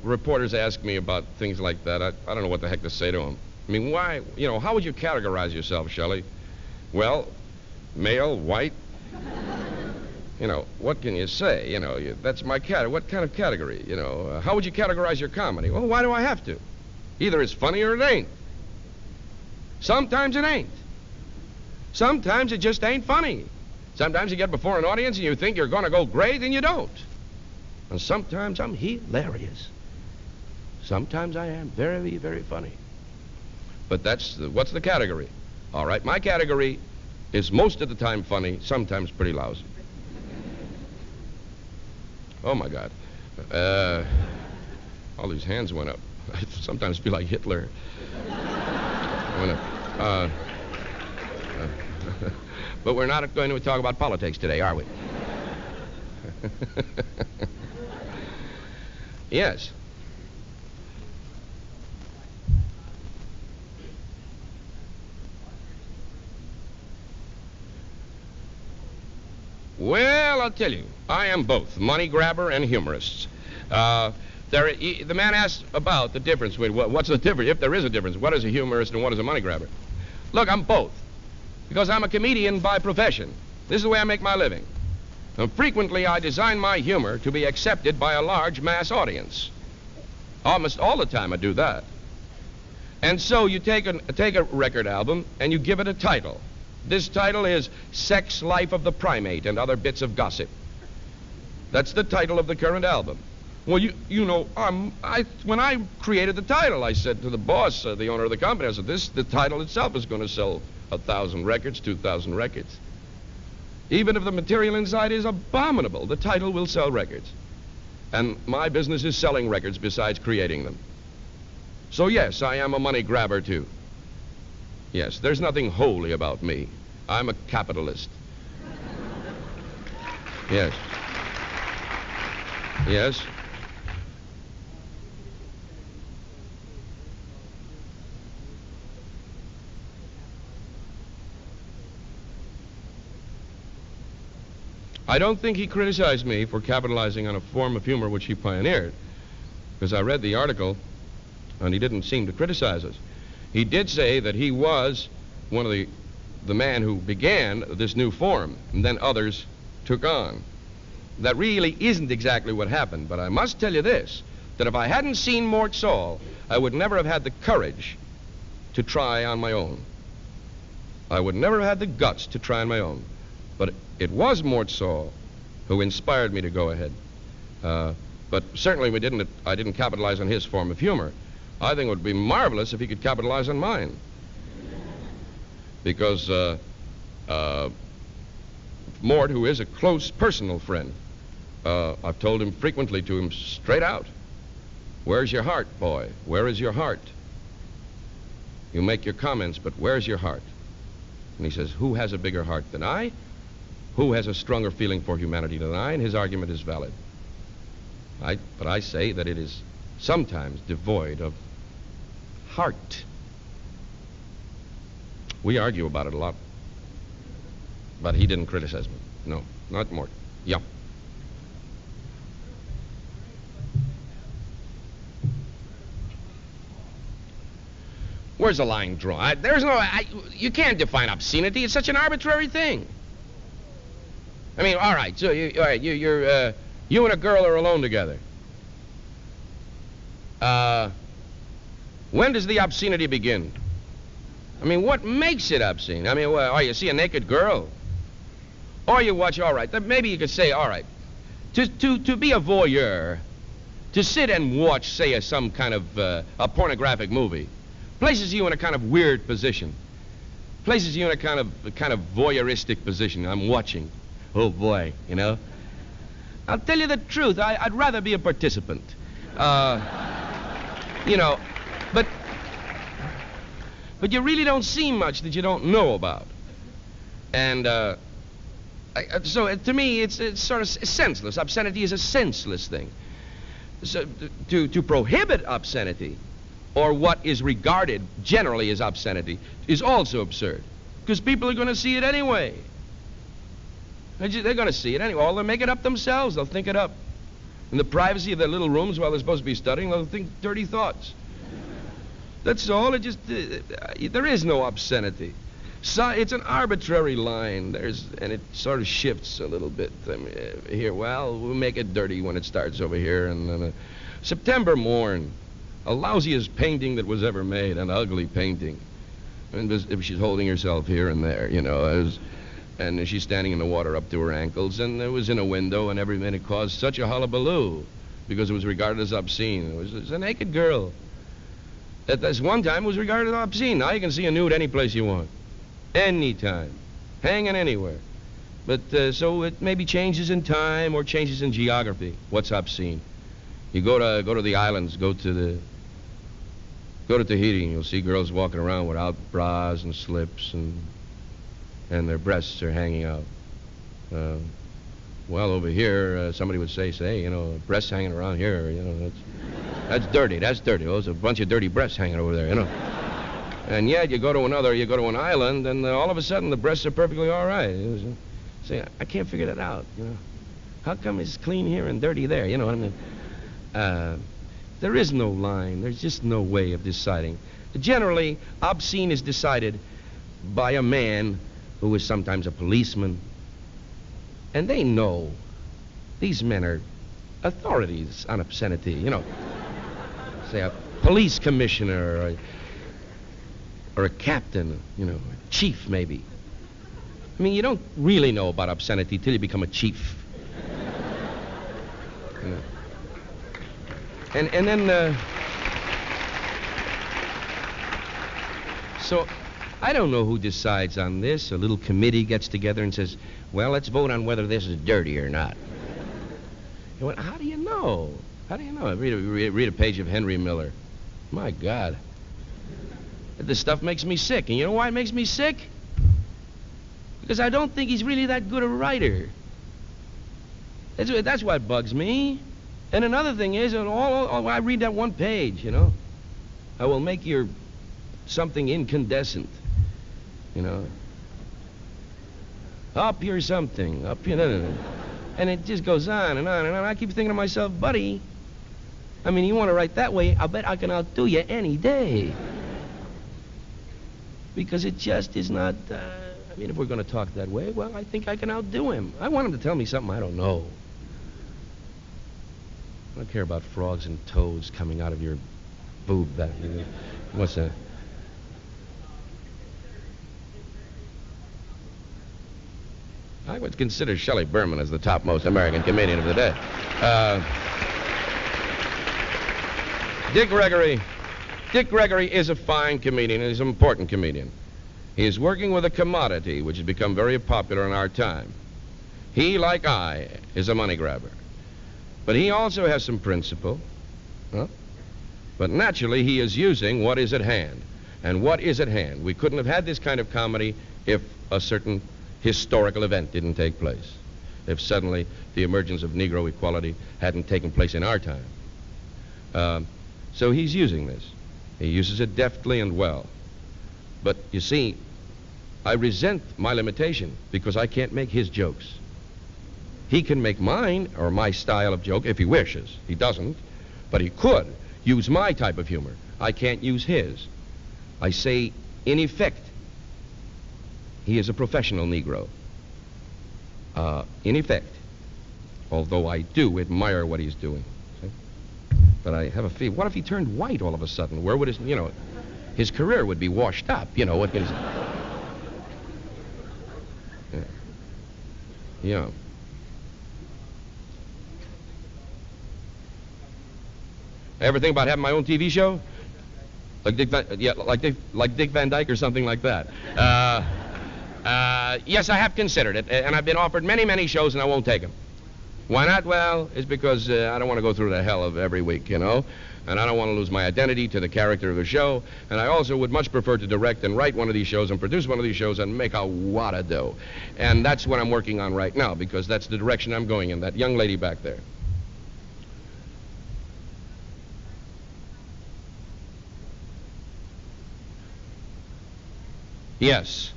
reporters ask me about things like that, I don't know what the heck to say to them. I mean, why, how would you categorize yourself, Shelley? Well, male, white, what can you say? That's my category. What kind of category? How would you categorize your comedy? Well, why do I have to? Either it's funny or it ain't. Sometimes it ain't. Sometimes it just ain't funny. Sometimes you get before an audience and you think you're going to go great and you don't. And sometimes I'm hilarious. Sometimes I am very, very funny. But what's the category? All right, my category is most of the time funny, sometimes pretty lousy. Oh, my God. All these hands went up. I sometimes feel like Hitler. But we're not going to talk about politics today, are we? Yes. Well, I'll tell you, I am both money grabber and humorist. The man asked about the difference. What's the difference? If there is a difference, what is a humorist and what is a money grabber? Look, I'm both. because I'm a comedian by profession. This is the way I make my living. And frequently I design my humor to be accepted by a large mass audience. Almost all the time I do that. And so you take a record album and you give it a title. This title is Sex Life of the Primate and Other Bits of Gossip. That's the title of the current album. Well, you know, when I created the title, I said to the boss, the owner of the company, I said, the title itself is going to sell 1,000 records, 2,000 records. Even if the material inside is abominable, the title will sell records. And my business is selling records besides creating them. So yes, I am a money grabber too. Yes, there's nothing holy about me. I'm a capitalist. Yes. Yes. I don't think he criticized me for capitalizing on a form of humor which he pioneered, because I read the article and he didn't seem to criticize us. He did say that he was one of the man who began this new form, and then others took on. That really isn't exactly what happened, but I must tell you this, that if I hadn't seen Mort Saul, I would never have had the courage to try on my own. I would never have had the guts to try on my own. But it was Mort Saul who inspired me to go ahead. But certainly I didn't capitalize on his form of humor. I think it would be marvelous if he could capitalize on mine. Because Mort, who is a close personal friend, I've told him frequently to him straight out, where's your heart, boy? Where is your heart? You make your comments, but where's your heart? And he says, who has a bigger heart than I? Who has a stronger feeling for humanity than I? And his argument is valid. But I say that it is sometimes devoid of heart. We argue about it a lot. But he didn't criticize me. No, not Mort. Yeah. Where's the line drawn? You can't define obscenity. It's such an arbitrary thing. I mean, all right. So you and a girl are alone together. When does the obscenity begin? I mean, what makes it obscene? I mean, well, you see a naked girl, or you watch. All right, maybe you could say, all right, to be a voyeur, to sit and watch, say, some kind of a pornographic movie, places you in a kind of weird position. Places you in a kind of voyeuristic position. I'm watching. Oh boy, you know. I'll tell you the truth. I'd rather be a participant. You know, but you really don't see much that you don't know about. And so to me, it's sort of senseless. Obscenity is a senseless thing. So to prohibit obscenity, or what is regarded generally as obscenity, is also absurd. Because people are going to see it anyway. They're going to see it anyway. Or they'll make it up themselves. They'll think it up. In the privacy of their little rooms while they're supposed to be studying, they'll think dirty thoughts. That's all. There is no obscenity. So it's an arbitrary line. And it sort of shifts a little bit. Here, well, we'll make it dirty when it starts over here. And then September morn, a lousiest painting that was ever made, an ugly painting. And if she's holding herself here and there, you know, and she's standing in the water up to her ankles, and it was in a window, and every minute caused such a hullabaloo because it was regarded as obscene. It was a naked girl. At this one time, it was regarded as obscene. Now you can see a nude any place you want, anytime, hanging anywhere. But so it maybe changes in time or changes in geography. What's obscene? You go to the islands, go to Tahiti, and you'll see girls walking around without bras and slips, and their breasts are hanging out. Well, over here, somebody would say, you know, breasts hanging around here, you know, that's dirty. That's dirty. Oh, there's a bunch of dirty breasts hanging over there, you know. And yet, you go to an island, and all of a sudden, the breasts are perfectly all right. Say, I can't figure that out, you know. How come it's clean here and dirty there? You know what I mean? There is no line. There's just no way of deciding. Generally, obscene is decided by a man who is sometimes a policeman. And they know these men are authorities on obscenity, you know. Say a police commissioner or a captain, you know, a chief maybe. I mean, you don't really know about obscenity till you become a chief. You know. And then, so I don't know who decides on this. A little committee gets together and says, well, let's vote on whether this is dirty or not. You went, how do you know? How do you know? Read a page of Henry Miller. My God. This stuff makes me sick. And you know why it makes me sick? Because I don't think he's really that good a writer. That's what bugs me. And another thing is, I read that one page, you know. I will make your something incandescent, you know. Up your something, up your... And it just goes on and on and on. I keep thinking to myself, buddy, I mean, you want to write that way, I bet I can outdo you any day. Because it just is not... I mean, if we're going to talk that way, well, I think I can outdo him. I want him to tell me something I don't know. I don't care about frogs and toads coming out of your boob. What's that? I would consider Shelley Berman as the topmost American comedian of the day. Dick Gregory is a fine comedian, and he's an important comedian. He is working with a commodity which has become very popular in our time. He, like I, is a money grabber. But he also has some principle. Huh? But naturally, he is using what is at hand. And what is at hand? We couldn't have had this kind of comedy if a certain historical event didn't take place. If suddenly the emergence of Negro equality hadn't taken place in our time. So he's using this. He uses it deftly and well. But you see, I resent my limitation because I can't make his jokes. He can make mine or my style of joke if he wishes. He doesn't, but he could use my type of humor. I can't use his. I say, in effect, he is a professional Negro. In effect, although I do admire what he's doing. See? But I have a feeling, what if he turned white all of a sudden? Where would his, you know, his career would be washed up, you know, what can he... Yeah. Ever think about having my own TV show? Like Dick Van Dyke or something like that. Yes, I have considered it, and I've been offered many, many shows, and I won't take them. Why not? Well, it's because I don't want to go through the hell of every week, you know? And I don't want to lose my identity to the character of the show. And I also would much prefer to direct and write one of these shows and produce one of these shows and make a wad of dough. And that's what I'm working on right now, because that's the direction I'm going in, that young lady back there. Yes.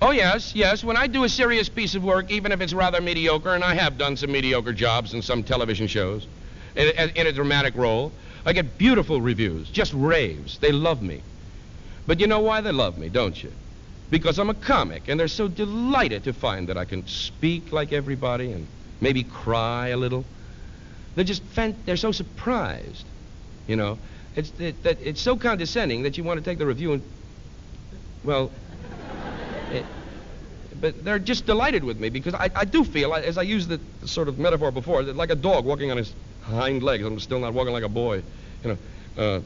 Oh, yes. When I do a serious piece of work, even if it's rather mediocre, and I have done some mediocre jobs in some television shows, in a dramatic role, I get beautiful reviews, just raves. They love me. But you know why they love me, don't you? Because I'm a comic, and they're so delighted to find that I can speak like everybody and maybe cry a little. They're so surprised, you know. It's so condescending that you want to take the review and, well... but they're just delighted with me because I do feel, as I used the sort of metaphor before, that like a dog walking on his hind legs. I'm still not walking like a boy. You know,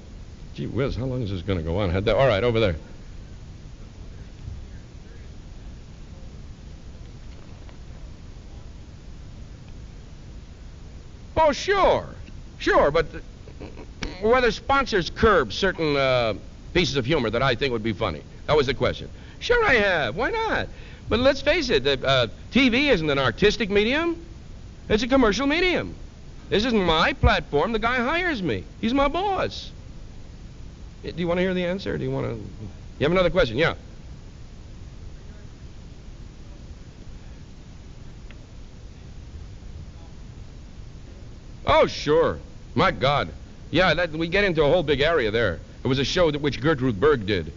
gee whiz, how long is this going to go on? All right, over there. Oh, sure, but whether sponsors curb certain pieces of humor that I think would be funny. That was the question. Sure I have. Why not? But let's face it, TV isn't an artistic medium. It's a commercial medium. This isn't my platform. The guy hires me. He's my boss. Do you want to hear the answer? Do you want to... You have another question? Yeah. Oh, sure. My God. Yeah, we get into a whole big area there. It was a show which Gertrude Berg did.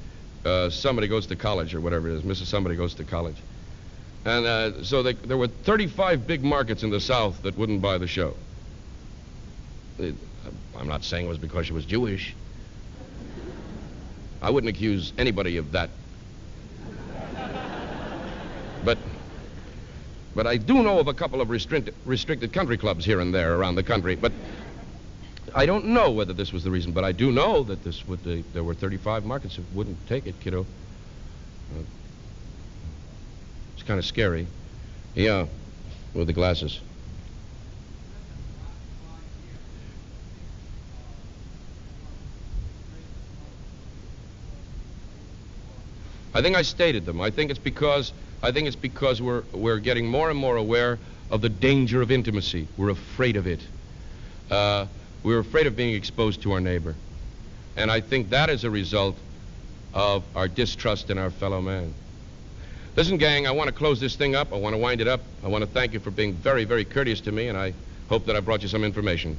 Somebody Goes to College, or whatever it is. Mrs. Somebody Goes to College. And so there were 35 big markets in the South that wouldn't buy the show. I'm not saying it was because she was Jewish. I wouldn't accuse anybody of that. But I do know of a couple of restricted country clubs here and there around the country. But I don't know whether this was the reason. But I do know that there were 35 markets that wouldn't take it, kiddo. It's kind of scary. Yeah, with the glasses. I think I stated them. I think it's because we're getting more and more aware of the danger of intimacy. We're afraid of it. We're afraid of being exposed to our neighbor. And I think that is a result of our distrust in our fellow man. Listen, gang, I want to close this thing up. I want to wind it up. I want to thank you for being very, very courteous to me, and I hope that I brought you some information.